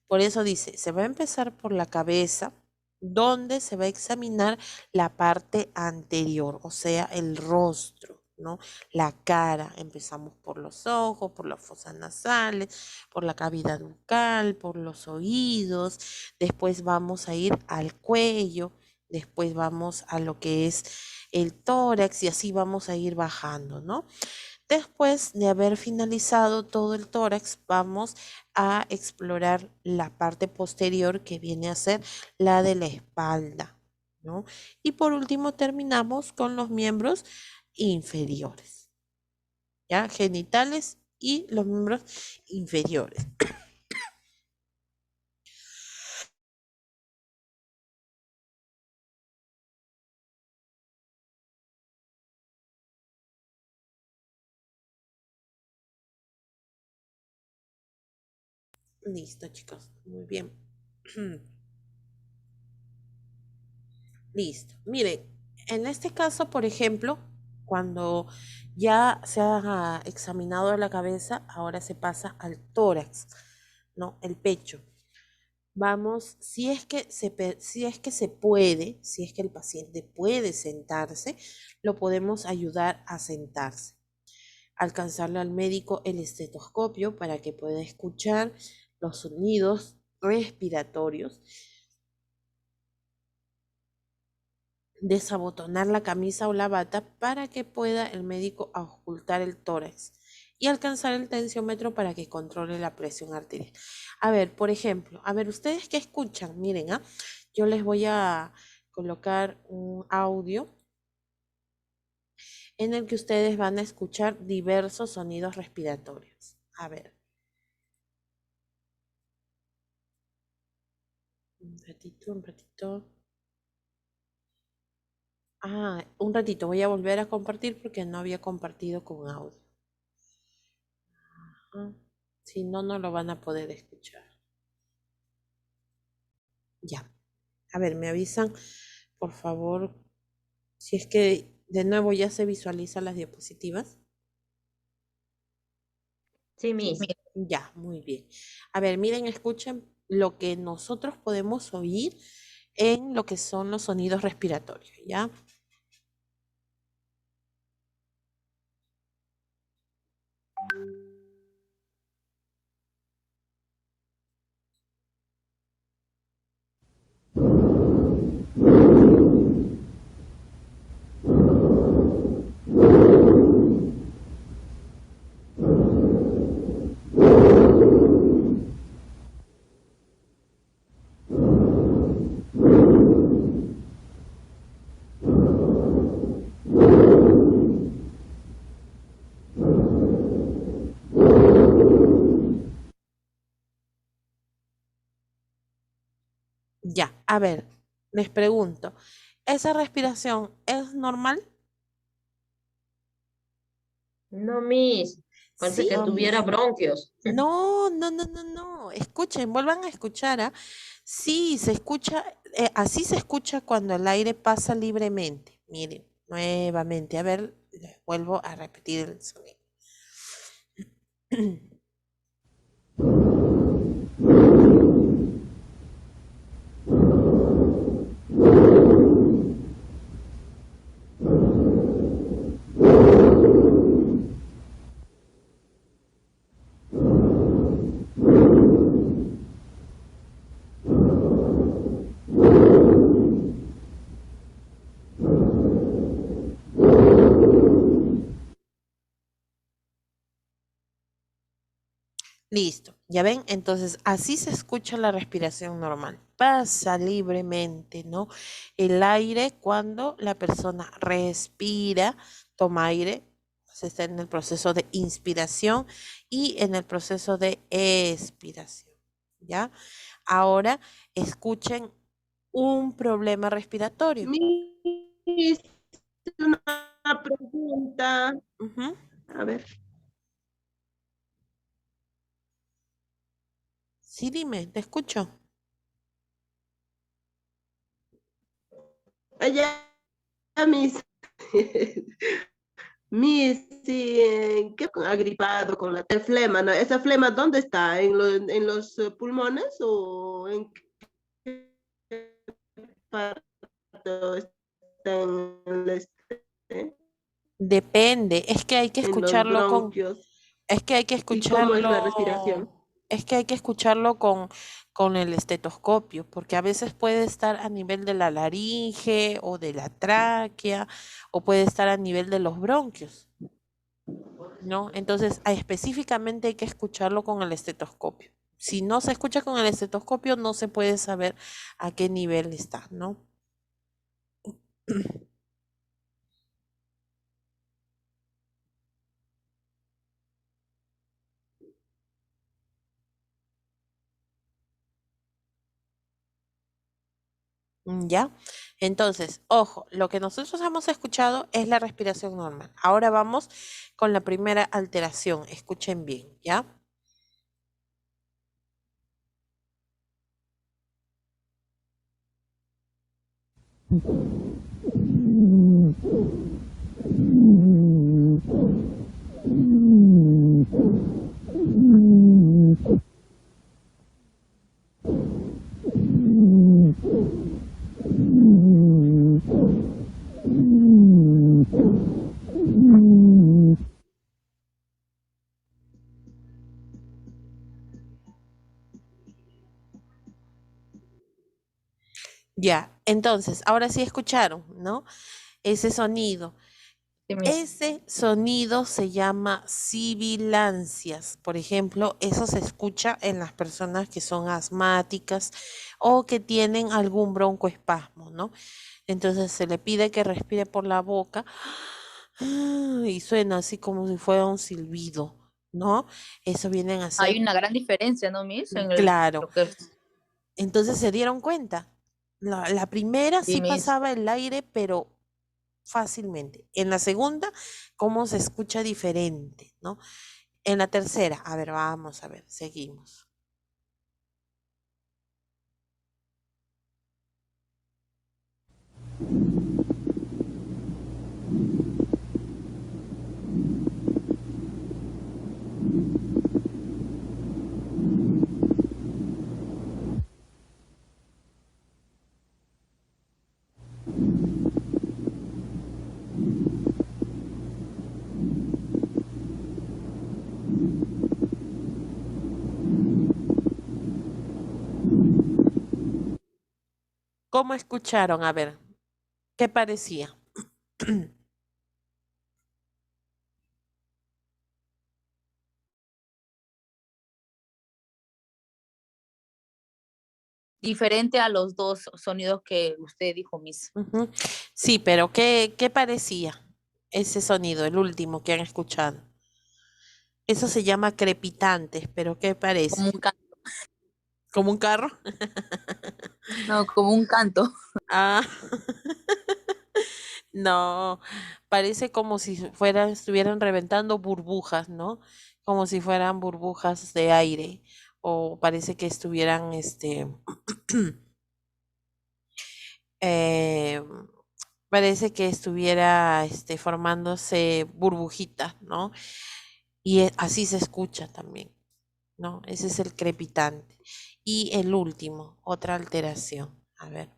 Por eso dice, se va a empezar por la cabeza, donde se va a examinar la parte anterior, o sea, el rostro, ¿no? La cara, empezamos por los ojos, por las fosas nasales, por la cavidad bucal, por los oídos, después vamos a ir al cuello, después vamos a lo que es el tórax y así vamos a ir bajando, ¿no? Después de haber finalizado todo el tórax, vamos a explorar la parte posterior que viene a ser la de la espalda, ¿no? Y por último terminamos con los miembros inferiores, ¿ya? Genitales y los miembros inferiores. Listo, chicos. Muy bien. Listo. Miren, en este caso, por ejemplo, cuando ya se ha examinado la cabeza, ahora se pasa al tórax, ¿no? El pecho. Vamos, si es que se puede, si es que el paciente puede sentarse, lo podemos ayudar a sentarse. Alcanzarle al médico el estetoscopio para que pueda escuchar los sonidos respiratorios, desabotonar la camisa o la bata para que pueda el médico ocultar el tórax y alcanzar el tensiómetro para que controle la presión arterial. A ver, por ejemplo, a ver, ustedes que escuchan, miren, yo les voy a colocar un audio en el que ustedes van a escuchar diversos sonidos respiratorios. A ver, un ratito, un ratito. Un ratito, voy a volver a compartir porque no había compartido con audio. Si no, no lo van a poder escuchar. Ya. A ver, me avisan, por favor, si es que de nuevo ya se visualizan las diapositivas. Sí, Miss. Ya, muy bien. A ver, miren, escuchen lo que nosotros podemos oír en lo que son los sonidos respiratorios, ¿ya? Ya, a ver, les pregunto, ¿esa respiración es normal? No, Miss. Parece Sí. que tuviera bronquios. No, no, no, no, no. Escuchen, vuelvan a escuchar, ¿ah? Sí, se escucha, así se escucha cuando el aire pasa libremente. Miren, nuevamente, a ver, les vuelvo a repetir el sonido. Listo, ya ven, entonces así se escucha la respiración normal. Pasa libremente, ¿no? El aire cuando la persona respira, toma aire, se está en el proceso de inspiración y en el proceso de expiración, ¿ya? Ahora escuchen un problema respiratorio. Miss, una pregunta. Ujú. A ver. Sí, dime, te escucho. Allá, Miss. Miss, sí, ¿qué agripado con la flema? ¿No? ¿Esa flema dónde está? ¿En los pulmones o en qué parte está en el este? Depende, es que hay que en los escucharlo bronquios? es que hay que ¿Y cómo es la respiración? escucharlo con el estetoscopio, porque a veces puede estar a nivel de la laringe o de la tráquea, o puede estar a nivel de los bronquios, ¿no? Entonces, específicamente hay que escucharlo con el estetoscopio. Si no se escucha con el estetoscopio, no se puede saber a qué nivel está, ¿no? ¿Ya? Entonces, ojo, lo que nosotros hemos escuchado es la respiración normal. Ahora vamos con la primera alteración. Escuchen bien, ¿ya? Ya, entonces, ahora sí escucharon, ¿no? Ese sonido. Sí, Miss. Ese sonido se llama sibilancias. Por ejemplo, eso se escucha en las personas que son asmáticas o que tienen algún broncoespasmo, ¿no? Entonces se le pide que respire por la boca y suena así como si fuera un silbido, ¿no? Eso vienen a ser, Hay una gran diferencia, ¿no, Miss? En claro. lo que es. Entonces se dieron cuenta. La primera Sí, sí Miss. pasaba el aire, pero fácilmente. En la segunda, cómo se escucha diferente, ¿no? En la tercera, a ver, vamos a ver, seguimos. ¿Cómo escucharon? A ver, ¿qué parecía? Diferente a los dos sonidos que usted dijo, Miss. Ujú. Sí, pero ¿qué parecía ese sonido, el último que han escuchado? Eso se llama crepitantes, pero ¿qué Como parece? un canto. ¿Como un carro? No, como un canto. Ah, no, parece como si fueran, estuvieran reventando burbujas, ¿no? Como si fueran burbujas de aire, o parece que estuvieran, eh, parece que estuviera, formándose burbujitas, ¿no? Y así se escucha también, ¿no? Ese es el crepitante. Y el último, otra alteración. A ver.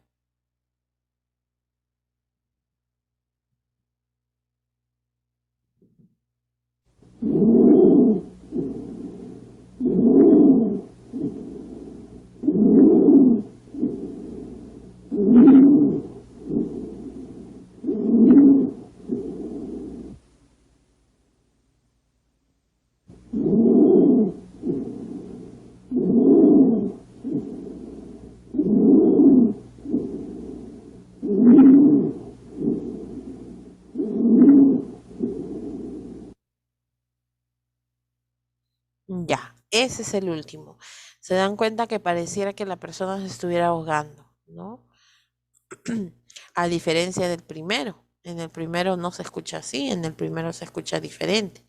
Ya, ese es el último. Se dan cuenta que pareciera que la persona se estuviera ahogando, ¿no? A diferencia del primero. En el primero no se escucha así, en el primero se escucha diferente.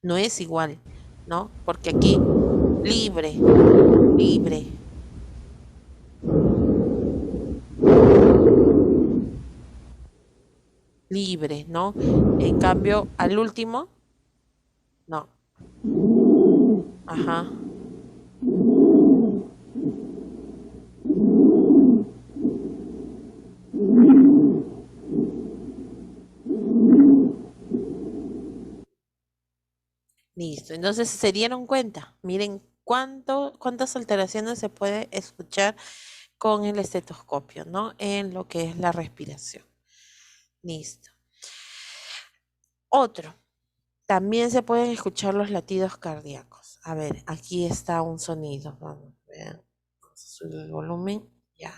No es igual, ¿no? Porque aquí libre, libre, libre, ¿no? En cambio, al último, no. Ajá. Listo. Entonces, ¿se dieron cuenta? Miren cuántas alteraciones se puede escuchar con el estetoscopio, ¿no? En lo que es la respiración. Listo. Otro. También se pueden escuchar los latidos cardíacos. A ver, aquí está un sonido. Vamos, vean. Vamos a subir el volumen. Ya.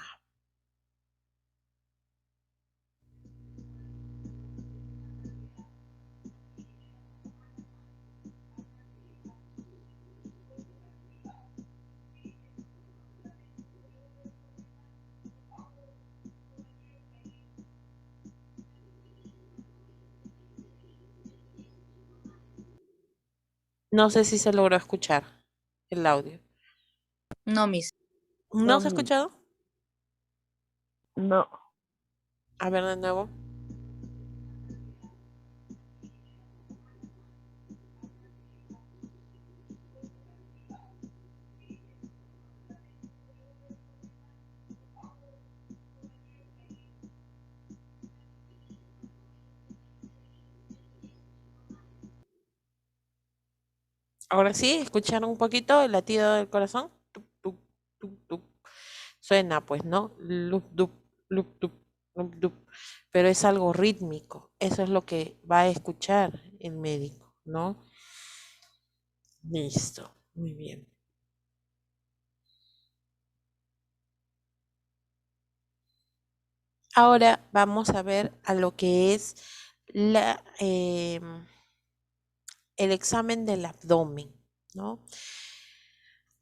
No sé si se logró escuchar el audio. No, Miss. ¿No se ha escuchado? No. A ver de nuevo. Ahora sí, ¿escucharon un poquito el latido del corazón? Tuc, tuc, tuc, tuc. Suena, pues, ¿no? Lup, dup, lup, dup, lup, dup. Pero es algo rítmico. Eso es lo que va a escuchar el médico, ¿no? Listo. Muy bien. Ahora vamos a ver a lo que es el examen del abdomen, ¿no?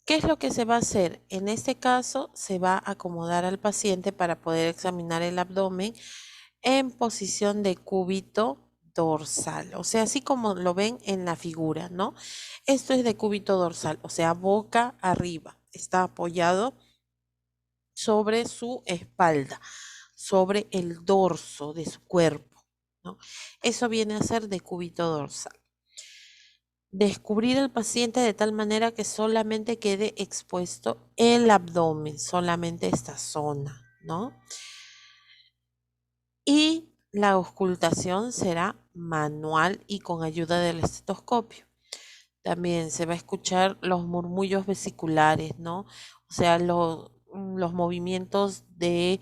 ¿Qué es lo que se va a hacer? En este caso, se va a acomodar al paciente para poder examinar el abdomen en posición de cúbito dorsal, o sea, así como lo ven en la figura, ¿no? Esto es de cúbito dorsal, o sea, boca arriba, está apoyado sobre su espalda, sobre el dorso de su cuerpo, ¿no? Eso viene a ser de cúbito dorsal. Descubrir al paciente de tal manera que solamente quede expuesto el abdomen, solamente esta zona, ¿no? Y la auscultación será manual y con ayuda del estetoscopio. También se va a escuchar los murmullos vesiculares, ¿no? O sea, los movimientos del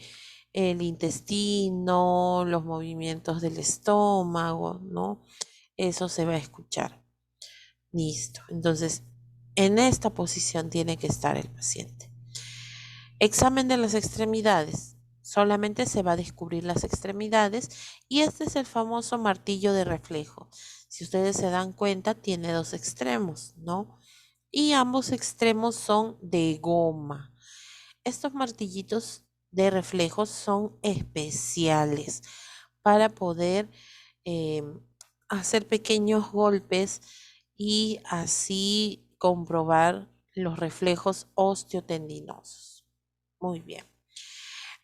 intestino, los movimientos del estómago, ¿no? Eso se va a escuchar. Listo. Entonces, en esta posición tiene que estar el paciente. Examen de las extremidades. Solamente se va a descubrir las extremidades y este es el famoso martillo de reflejo. Si ustedes se dan cuenta, tiene dos extremos, ¿no? Y ambos extremos son de goma. Estos martillitos de reflejos son especiales para poder hacer pequeños golpes y así comprobar los reflejos osteotendinosos. Muy bien.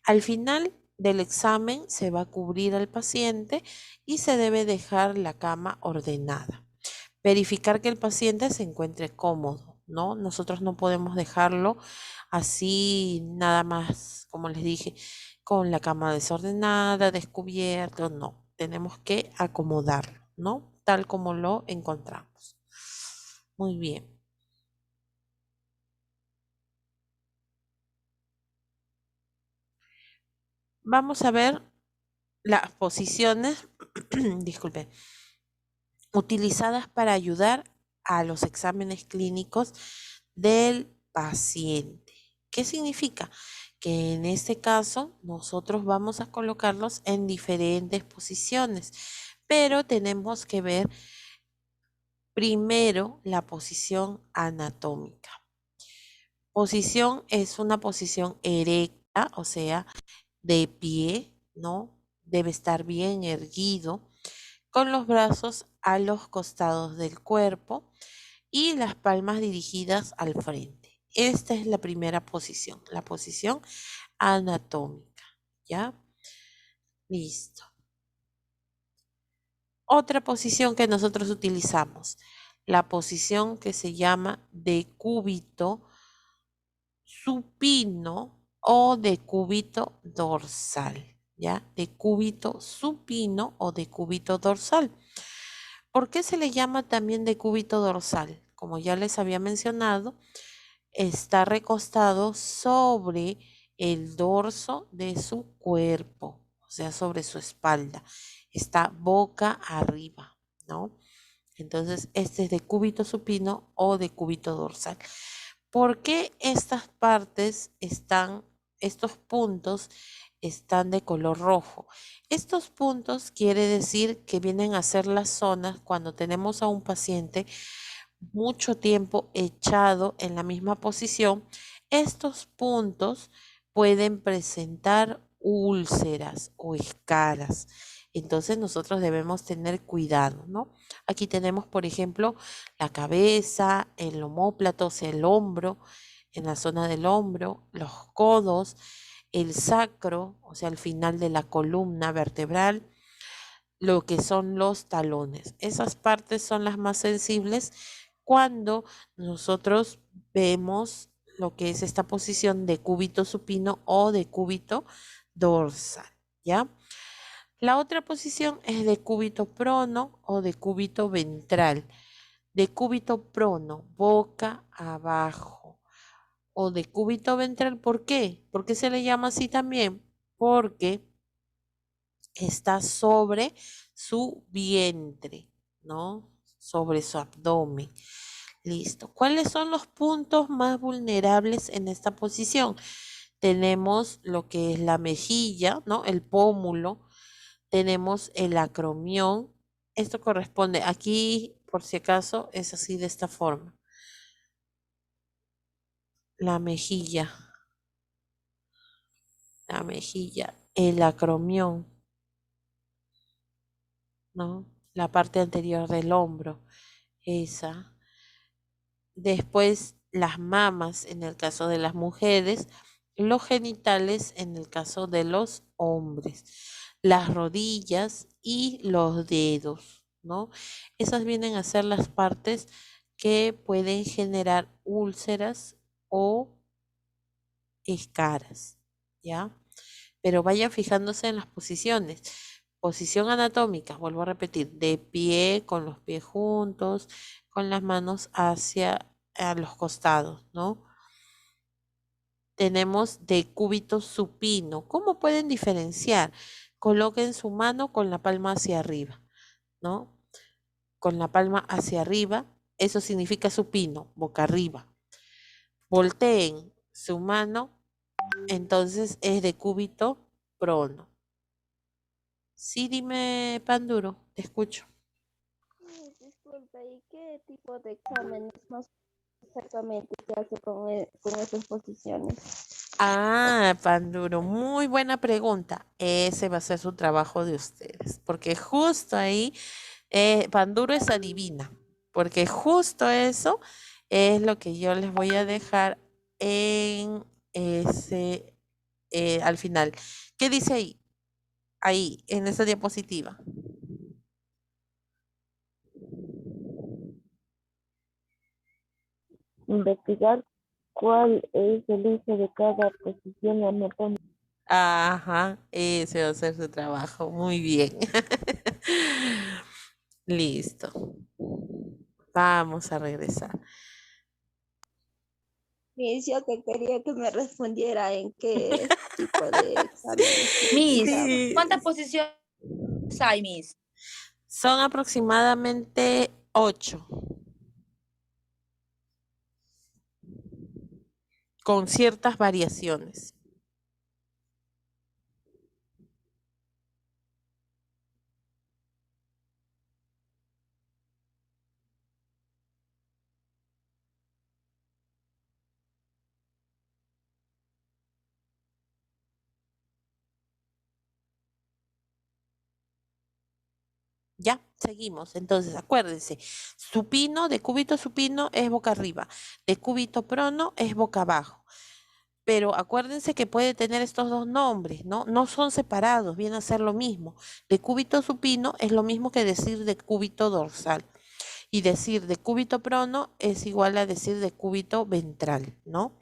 Al final del examen se va a cubrir al paciente y se debe dejar la cama ordenada. Verificar que el paciente se encuentre cómodo, ¿no? Nosotros no podemos dejarlo así nada más, como les dije, con la cama desordenada, descubierto, no. Tenemos que acomodarlo, ¿no? Tal como lo encontramos. Muy bien. Vamos a ver las posiciones, disculpe, utilizadas para ayudar a los exámenes clínicos del paciente. ¿Qué significa? Que en este caso nosotros vamos a colocarlos en diferentes posiciones, pero tenemos que ver primero la posición anatómica. Posición es una posición erecta, o sea, de pie, ¿no? Debe estar bien erguido, con los brazos a los costados del cuerpo y las palmas dirigidas al frente. Esta es la primera posición, la posición anatómica, ¿ya? Listo. Otra posición que nosotros utilizamos, la posición que se llama decúbito supino o decúbito dorsal, ¿ya? Decúbito supino o decúbito dorsal. ¿Por qué se le llama también decúbito dorsal? Como ya les había mencionado, está recostado sobre el dorso de su cuerpo, o sea, sobre su espalda. Está boca arriba, ¿no? Entonces, este es decúbito supino o decúbito dorsal. ¿Por qué estas partes están, estos puntos están de color rojo? Estos puntos quiere decir que vienen a ser las zonas cuando tenemos a un paciente mucho tiempo echado en la misma posición. Estos puntos pueden presentar úlceras o escaras. Entonces nosotros debemos tener cuidado, ¿no? Aquí tenemos, por ejemplo, la cabeza, el omóplato, o sea, el hombro, en la zona del hombro, los codos, el sacro, o sea, al final de la columna vertebral, lo que son los talones. Esas partes son las más sensibles cuando nosotros vemos lo que es esta posición de cúbito supino o de cúbito dorsal, ¿ya? La otra posición es de cúbito prono o de cúbito ventral. De cúbito prono, boca abajo. O de cúbito ventral, ¿por qué? ¿Por qué se le llama así también? Porque está sobre su vientre, ¿no? Sobre su abdomen. Listo. ¿Cuáles son los puntos más vulnerables en esta posición? Tenemos lo que es la mejilla, ¿no? El pómulo. Tenemos el acromión. Esto corresponde aquí, por si acaso, es así de esta forma. La mejilla, el acromión, ¿no? La parte anterior del hombro, esa. Después las mamas en el caso de las mujeres, los genitales en el caso de los hombres, las rodillas y los dedos, ¿no? Esas vienen a ser las partes que pueden generar úlceras o escaras, ¿ya? Pero vaya fijándose en las posiciones. Posición anatómica, vuelvo a repetir, de pie, con los pies juntos, con las manos hacia a los costados, ¿no? Tenemos decúbito supino. ¿Cómo pueden diferenciar? Coloquen su mano con la palma hacia arriba, ¿no? Con la palma hacia arriba, eso significa supino, boca arriba. Volteen su mano, entonces es decúbito prono. Sí, dime, Panduro, te escucho. Disculpa, ¿y qué tipo de exámenes más exactamente se hace con esas posiciones? Ah, Panduro, muy buena pregunta. Ese va a ser su trabajo de ustedes, porque justo ahí, Panduro es adivina, porque justo eso es lo que yo les voy a dejar en ese, al final. ¿Qué dice ahí? Ahí, en esa diapositiva. Investigar cuál es el uso de cada posición anatómica. Ajá, ese va a ser su trabajo. Muy bien. Listo. Vamos a regresar. Miss, yo que quería que me respondiera en qué tipo de exámenes se Miss, utilizaba. Sí, ¿cuántas posiciones hay, Miss? son aproximadamente 8, con ciertas variaciones. Ya, seguimos. Entonces, acuérdense, supino, decúbito supino es boca arriba, decúbito prono es boca abajo. Pero acuérdense que puede tener estos dos nombres, ¿no? No son separados, viene a ser lo mismo. Decúbito supino es lo mismo que decir decúbito dorsal. Y decir decúbito prono es igual a decir decúbito ventral, ¿no?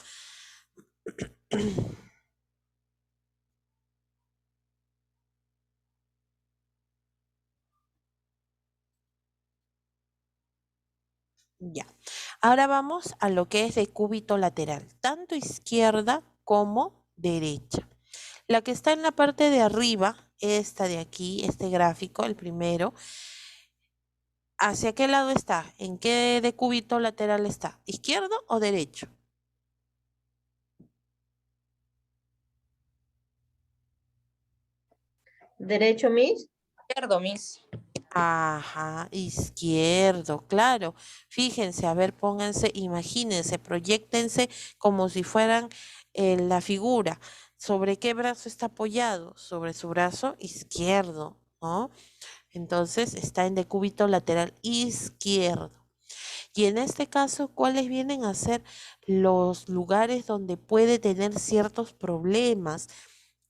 Ya. Ahora vamos a lo que es decúbito lateral, tanto izquierda como derecha. La que está en la parte de arriba, esta de aquí, este gráfico, el primero, ¿hacia qué lado está? ¿En qué decúbito lateral está? ¿Izquierdo o derecho? ¿Derecho, Miss? Izquierdo, Miss. Ajá, izquierdo, claro. Fíjense, a ver, pónganse, imagínense, proyéctense como si fueran la figura. ¿Sobre qué brazo está apoyado? Sobre su brazo izquierdo, ¿no? Entonces está en decúbito lateral izquierdo. Y en este caso, ¿cuáles vienen a ser los lugares donde puede tener ciertos problemas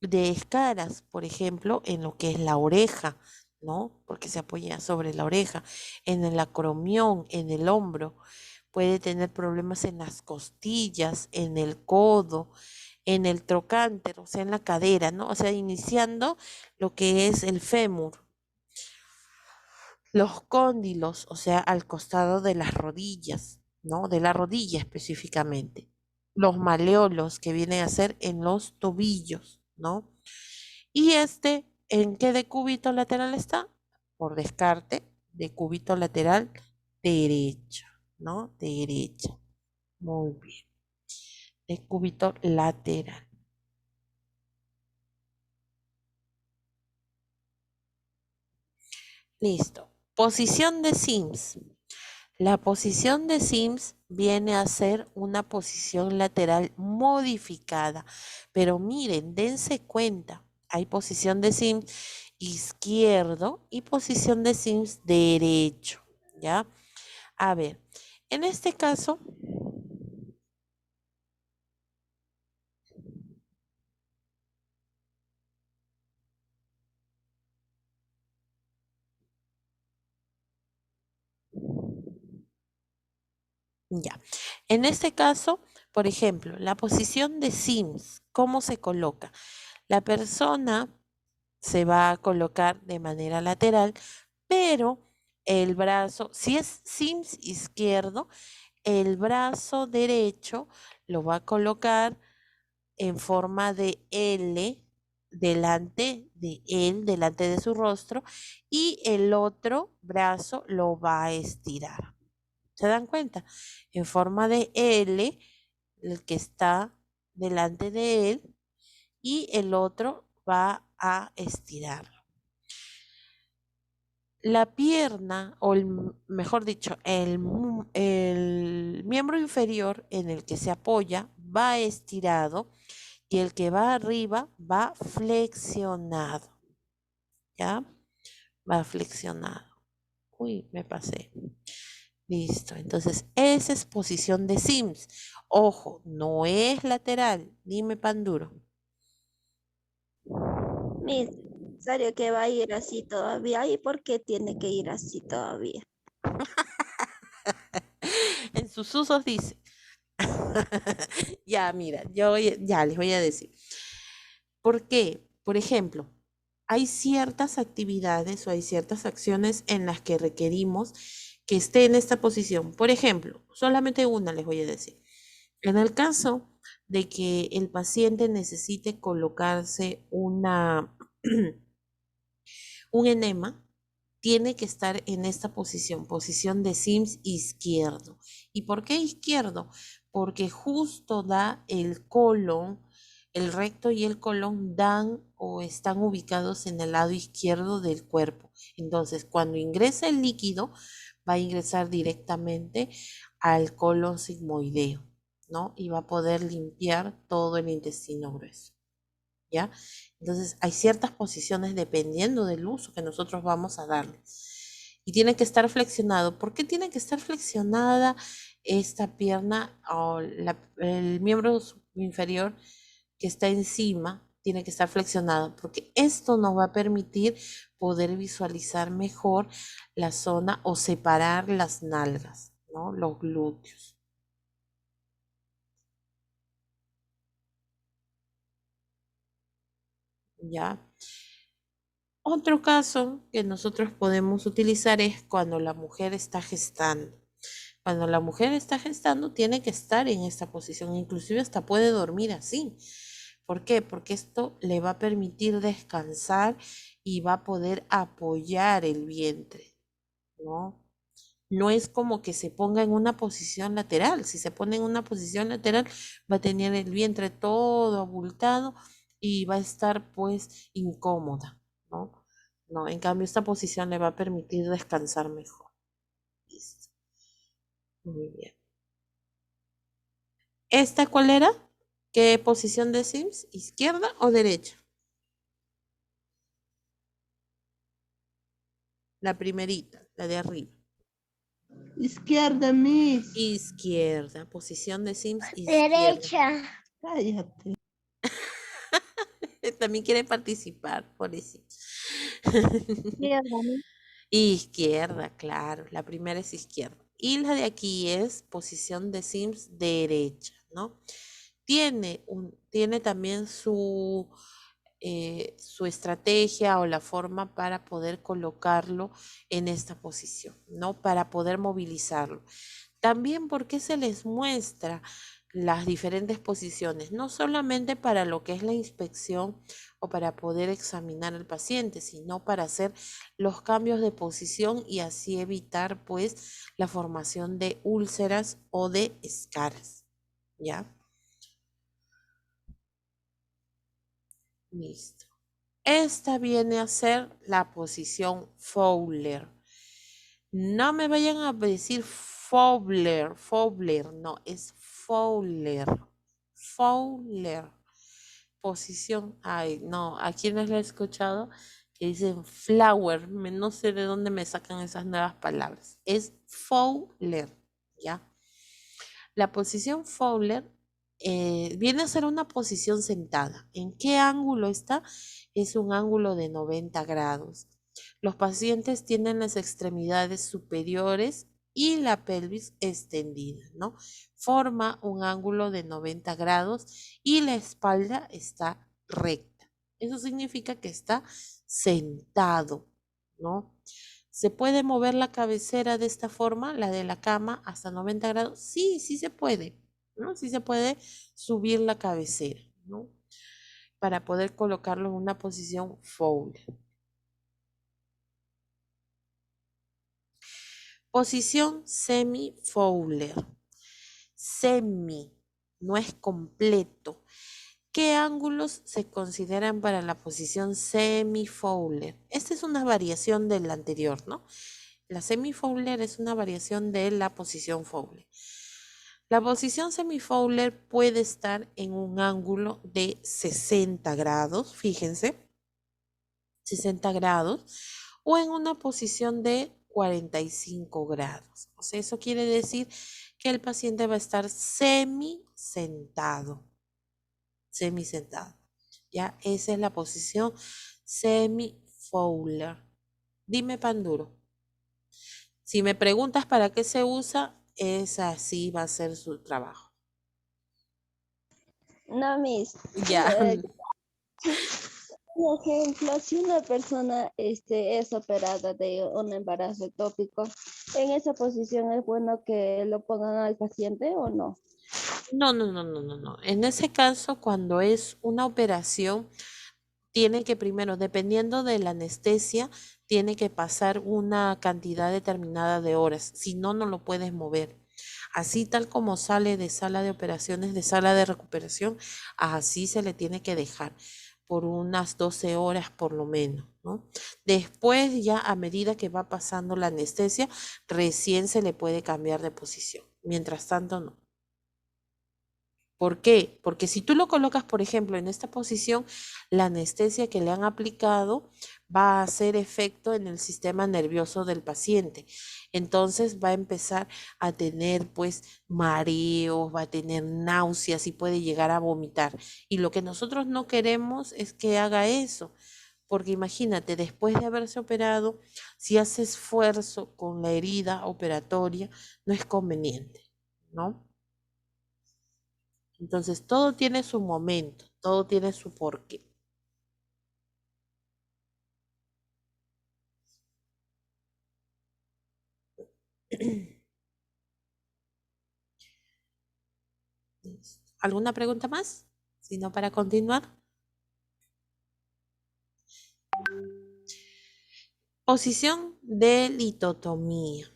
de escaras? Por ejemplo, en lo que es la oreja, ¿no? Porque se apoya sobre la oreja, en el acromión, en el hombro. Puede tener problemas en las costillas, en el codo, en el trocánter, o sea, en la cadera, ¿no? O sea, iniciando lo que es el fémur. Los cóndilos, o sea, al costado de las rodillas, ¿no? De la rodilla específicamente. Los maleolos, que vienen a ser en los tobillos, ¿no? Y este, ¿en qué decúbito lateral está? Por descarte, decúbito lateral derecho, ¿no? Derecha. Muy bien. Decúbito lateral. Listo. Posición de Sims. La posición de Sims viene a ser una posición lateral modificada, pero miren, dense cuenta, hay posición de Sims izquierdo y posición de Sims derecho, ¿ya? A ver, en este caso, ya, en este caso, por ejemplo, la posición de Sims, ¿cómo se coloca? La persona se va a colocar de manera lateral, pero el brazo, si es Sims izquierdo, el brazo derecho lo va a colocar en forma de L delante de él, delante de su rostro, y el otro brazo lo va a estirar. ¿Se dan cuenta? En forma de L, el que está delante de él, y el otro va a estirar. La pierna, o mejor dicho, el miembro inferior en el que se apoya va estirado y el que va arriba va flexionado. ¿Ya? Va flexionado. Uy, me pasé. Listo. Entonces, esa es posición de Sims. Ojo, no es lateral. Dime, pan duro. Miss, ¿serio que va a ir así todavía? ¿Y por qué tiene que ir así todavía? En sus usos dice. Ya, mira, ya les voy a decir. ¿Por qué? Por ejemplo, hay ciertas actividades o hay ciertas acciones en las que requerimos que esté en esta posición. Por ejemplo, solamente una les voy a decir. En el caso de que el paciente necesite colocarse un enema, tiene que estar en esta posición, posición de Sims izquierdo. ¿Y por qué izquierdo? Porque justo da el colon, el recto y el colon dan o están ubicados en el lado izquierdo del cuerpo. Entonces, cuando ingresa el líquido, va a ingresar directamente al colon sigmoideo, ¿no? Y va a poder limpiar todo el intestino grueso. ¿Ya? Entonces, hay ciertas posiciones dependiendo del uso que nosotros vamos a darle. Y tiene que estar flexionado. ¿Por qué tiene que estar flexionada esta pierna o el miembro inferior que está encima? Tiene que estar flexionado porque esto nos va a permitir poder visualizar mejor la zona o separar las nalgas, ¿no? Los glúteos. ¿Ya? Otro caso que nosotros podemos utilizar es cuando la mujer está gestando. Cuando la mujer está gestando, tiene que estar en esta posición, inclusive hasta puede dormir así. ¿Por qué? Porque esto le va a permitir descansar y va a poder apoyar el vientre, ¿no? No es como que se ponga en una posición lateral. Si se pone en una posición lateral, va a tener el vientre todo abultado y va a estar pues incómoda, ¿no? No, en cambio esta posición le va a permitir descansar mejor. Listo. Muy bien. ¿Esta cuál era? ¿Qué posición de Sims? ¿Izquierda o derecha? La primerita, la de arriba. Izquierda, Miss. Izquierda, posición de Sims izquierda. Derecha. Cállate. También quiere participar, por eso. Izquierda, ¿no? Izquierda, claro. La primera es izquierda. Y la de aquí es posición de Sims derecha, ¿no? Tiene también su estrategia o la forma para poder colocarlo en esta posición, ¿no? Para poder movilizarlo. También porque se les muestra las diferentes posiciones, no solamente para lo que es la inspección o para poder examinar al paciente, sino para hacer los cambios de posición y así evitar pues la formación de úlceras o de escaras, ¿ya? Listo. Esta viene a ser la posición Fowler. No me vayan a decir Fowler, no, es Fowler. Fowler. Posición, ay, no, ¿a quiénes le he escuchado que dicen flower? No sé de dónde me sacan esas nuevas palabras. Es Fowler, ¿ya? La posición Fowler viene a ser una posición sentada. ¿En qué ángulo está? Es un ángulo de 90 grados. Los pacientes tienen las extremidades superiores y la pelvis extendida, ¿no? Forma un ángulo de 90 grados y la espalda está recta. Eso significa que está sentado, ¿no? ¿Se puede mover la cabecera de esta forma, la de la cama, hasta 90 grados? Sí, sí se puede, ¿no? Sí se puede subir la cabecera, ¿no? Para poder colocarlo en una posición fold. Posición semi-fowler. Semi, no es completo. ¿Qué ángulos se consideran para la posición semi-fowler? Esta es una variación del anterior, ¿no? La semi-fowler es una variación de la posición fowler. La posición semi-fowler puede estar en un ángulo de 60 grados, fíjense, 60 grados, o en una posición de 45 grados. O sea, eso quiere decir que el paciente va a estar semi-sentado. Semi-sentado. Ya, esa es la posición semi-fowler. Dime, Panduro. Si me preguntas para qué se usa, es así va a ser su trabajo. No, Miss. Ya. Por ejemplo, si una persona es operada de un embarazo ectópico, ¿en esa posición es bueno que lo pongan al paciente o no? No, no, no, no, no, no. En ese caso, cuando es una operación, tiene que primero, dependiendo de la anestesia, tiene que pasar una cantidad determinada de horas. Si no, no lo puedes mover. Así tal como sale de sala de operaciones, de sala de recuperación, así se le tiene que dejar por unas 12 horas por lo menos, ¿no? Después ya a medida que va pasando la anestesia, recién se le puede cambiar de posición. Mientras tanto, no. ¿Por qué? Porque si tú lo colocas, por ejemplo, en esta posición, la anestesia que le han aplicado va a hacer efecto en el sistema nervioso del paciente. Entonces va a empezar a tener pues mareos, va a tener náuseas y puede llegar a vomitar. Y lo que nosotros no queremos es que haga eso. Porque imagínate, después de haberse operado, si hace esfuerzo con la herida operatoria, no es conveniente, ¿no? Entonces, todo tiene su momento, todo tiene su porqué. ¿Alguna pregunta más? Si no, para continuar. Posición de litotomía.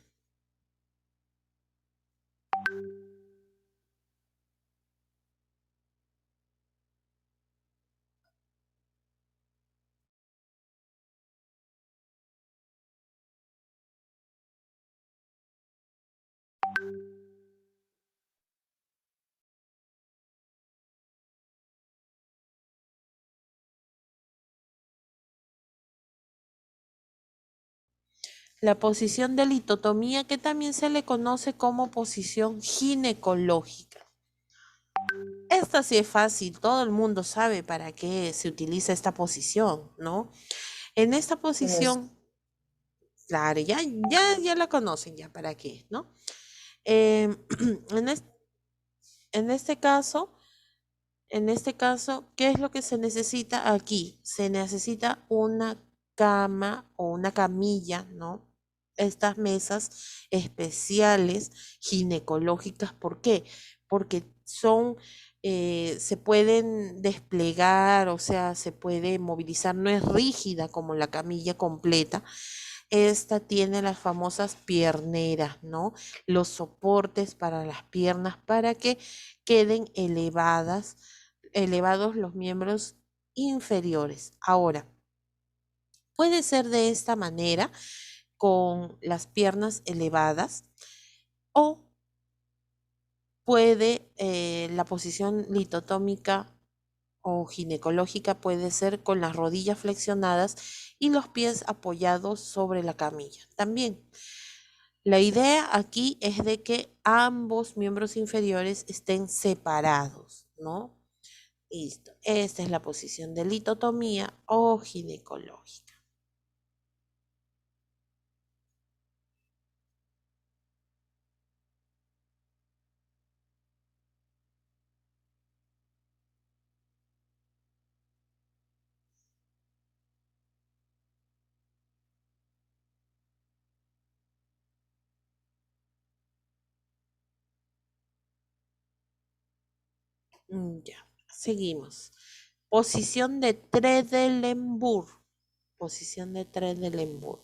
La posición de litotomía, que también se le conoce como posición ginecológica. Esta sí es fácil, todo el mundo sabe para qué se utiliza esta posición, ¿no? En esta posición, claro, ya la conocen, ya para qué, ¿no? Em, en, es- en este caso, ¿qué es lo que se necesita aquí? Se necesita una cama o una camilla, ¿no? Estas mesas especiales ginecológicas, ¿por qué? Porque se pueden desplegar, o sea, se puede movilizar, no es rígida como la camilla completa. Esta tiene las famosas pierneras, ¿no? Los soportes para las piernas para que queden elevados los miembros inferiores. Ahora, puede ser de esta manera, con las piernas elevadas, o la posición litotómica o ginecológica puede ser con las rodillas flexionadas y los pies apoyados sobre la camilla. También, la idea aquí es de que ambos miembros inferiores estén separados, ¿no? Listo. Esta es la posición de litotomía o ginecológica. Ya, seguimos. Posición de Trendelenburg. Posición de Trendelenburg.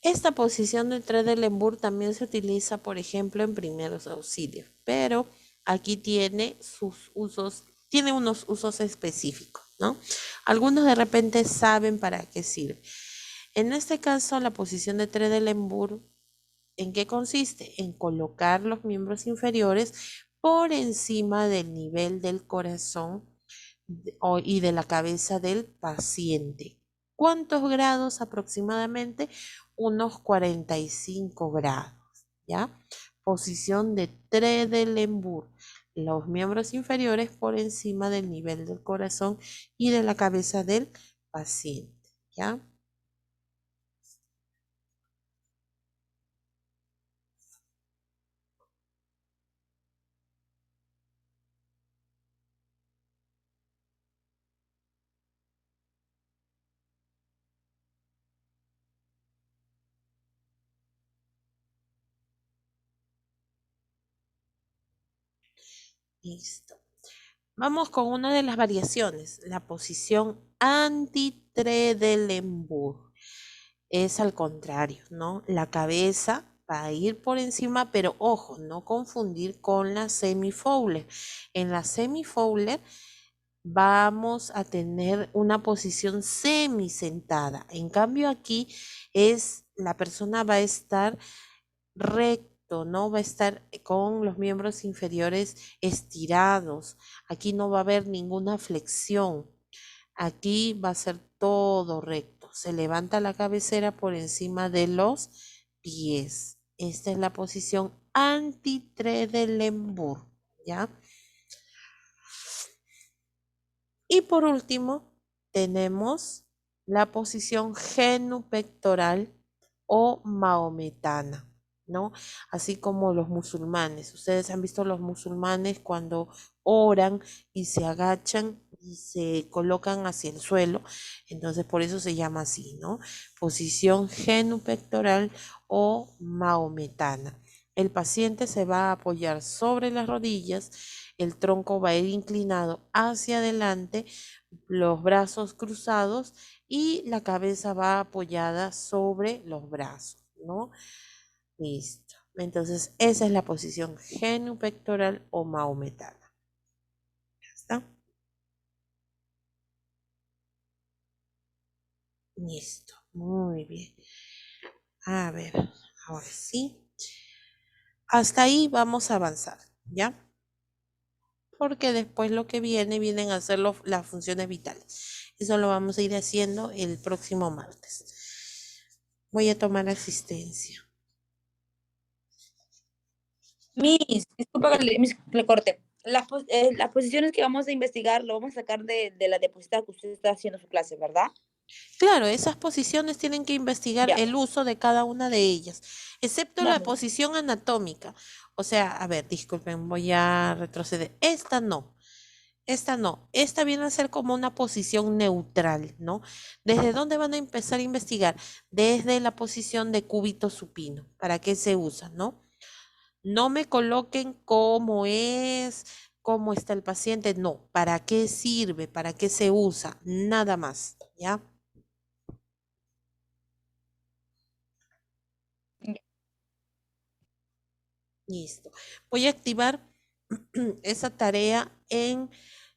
Esta posición de Trendelenburg también se utiliza, por ejemplo, en primeros auxilios, pero aquí tiene tiene unos usos específicos, ¿no? Algunos de repente saben para qué sirve. En este caso, la posición de Trendelenburg, ¿en qué consiste? En colocar los miembros inferiores por encima del nivel del corazón y de la cabeza del paciente. ¿Cuántos grados aproximadamente? Unos 45 grados, ¿ya? Posición de Trendelenburg. Los miembros inferiores por encima del nivel del corazón y de la cabeza del paciente, ¿ya? Listo. Vamos con una de las variaciones, la posición anti-Trendelenburg. Es al contrario, ¿no? La cabeza va a ir por encima, pero ojo, no confundir con la semi-Fowler. En la semi-Fowler vamos a tener una posición semi-sentada. En cambio aquí la persona va a estar recto, ¿no? Va a estar con los miembros inferiores estirados. Aquí no va a haber ninguna flexión. Aquí va a ser todo recto. Se levanta la cabecera por encima de los pies. Esta es la posición anti-Trendelenburg, ¿ya? Y por último, tenemos la posición genupectoral o maometana, ¿no? Así como los musulmanes. Ustedes han visto los musulmanes cuando oran y se agachan y se colocan hacia el suelo. Entonces, por eso se llama así, ¿no? Posición genupectoral o maometana. El paciente se va a apoyar sobre las rodillas, el tronco va a ir inclinado hacia adelante, los brazos cruzados y la cabeza va apoyada sobre los brazos, ¿no? Listo. Entonces, esa es la posición genupectoral o maometana. ¿Ya está? Listo. Muy bien. A ver, ahora sí. Hasta ahí vamos a avanzar, ¿ya? Porque después lo que vienen a ser las funciones vitales. Eso lo vamos a ir haciendo el próximo martes. Voy a tomar asistencia. Disculpa que le corte. Las posiciones que vamos a investigar lo vamos a sacar de la diapositiva que usted está haciendo su clase, ¿verdad? Claro, esas posiciones tienen que investigar Ya. el uso de cada una de ellas, excepto la Dale. posición anatómica. O sea, a ver, disculpen, voy a retroceder. Esta no. Esta no, esta viene a ser como una posición neutral, ¿no? ¿Desde dónde van a empezar a investigar? Desde la posición de cúbito supino. ¿Para qué se usa, no? No me coloquen cómo es, cómo está el paciente, no. ¿Para qué sirve? ¿Para qué se usa? Nada más, ¿ya? Listo. Voy a activar esa tarea en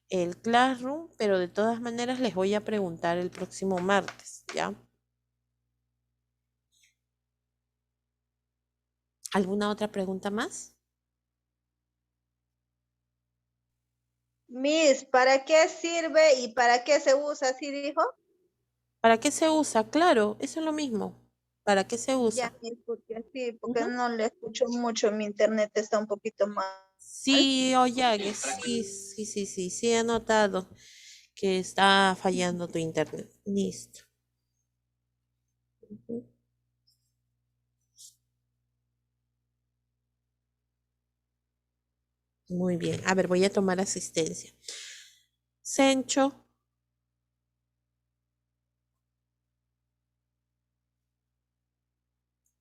el Classroom, pero de todas maneras les voy a preguntar el próximo martes, ¿ya? ¿Alguna otra pregunta más? Miss, ¿para qué sirve y para qué se usa? ¿Sí dijo? ¿Para qué se usa? Claro, eso es lo mismo. ¿Para qué se usa? Ya, Miss, porque sí, porque Ujú. no le escucho mucho, mi internet está un poquito mal. Sí, oye, sí, he notado que está fallando tu internet. Listo. Ujú. Muy bien. A ver, voy a tomar asistencia. Sencho,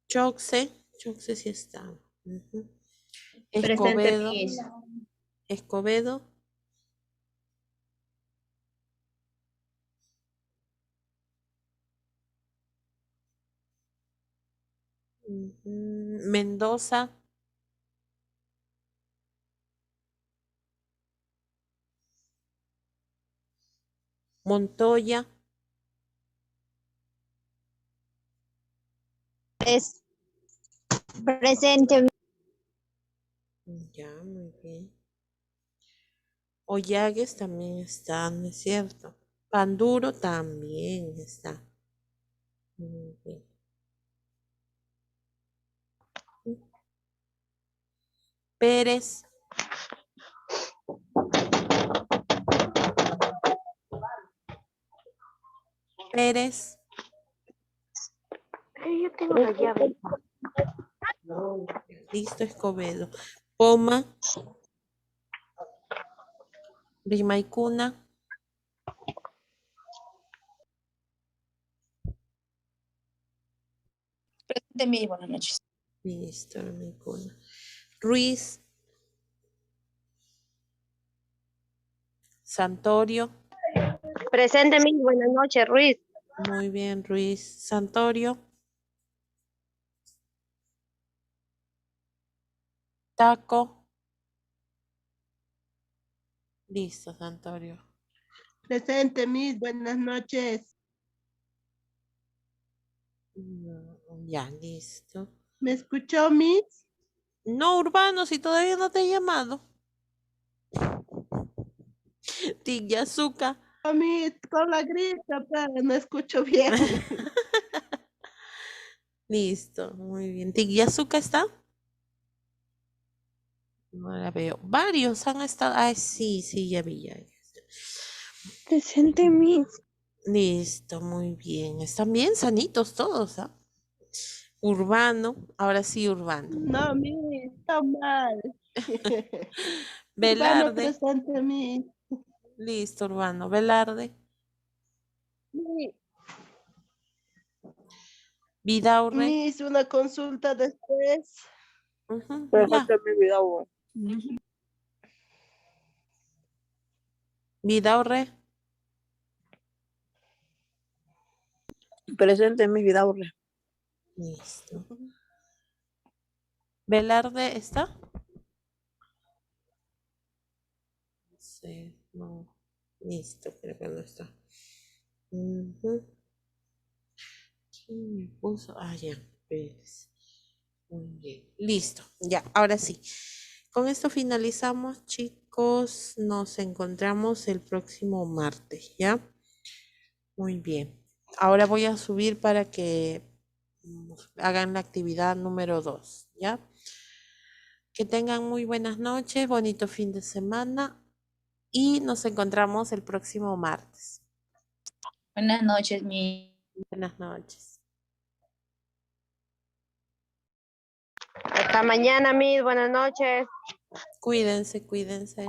Choxe sí está. Ujú. Presente, Escobedo, Miss. Escobedo, Mendoza, Montoya, Es presente. ya, muy bien. Ollagues también está, ¿no es cierto? Panduro también está. Muy bien. Pérez, Pérez, Yo tengo la llave. listo, Escobedo. Poma, Rimaicuna, Presente, Miss, buenas noches. listo, Rimaicuna. Ruiz, Santorio, Presente, Miss. Buenas noches, Ruiz. muy bien, Ruiz. Santorio, Taco, listo, Santorio. Presente, Miss, buenas noches. Ya, listo. ¿Me escuchó, Miss? No, Urbano, si todavía no te he llamado. Tiyazuca. Miss, con la gripe, pero no escucho bien. Listo, muy bien. ¿Tiyazuca está? No la veo. Varios han estado. Ay, sí, ya vi, ya. Presente, Miss. Listo, muy bien. Están bien sanitos todos, ¿ah? Urbano, ahora sí, Urbano. No, Miss, está mal. Urbano Velarde, presente, Miss. listo, Urbano. Velarde, Miss, Vidaurre, Miss, una consulta después. ujú, Pero ya. se me olvidó. Vidaurre, Presente, Miss Vidaurre. listo. Velarde, ¿está? Sí, no. Listo, creo que no está. Ujú. ¿Quién me puso? Ah, ya, Pérez. Muy bien, listo, ya, ahora sí. Con esto finalizamos, chicos. Nos encontramos el próximo martes, ¿ya? Muy bien. Ahora voy a subir para que hagan la actividad número 2, ¿ya? Que tengan muy buenas noches, bonito fin de semana y nos encontramos el próximo martes. Buenas noches, Miss. Buenas noches. Hasta mañana, Miss. Buenas noches. Cuídense, cuídense.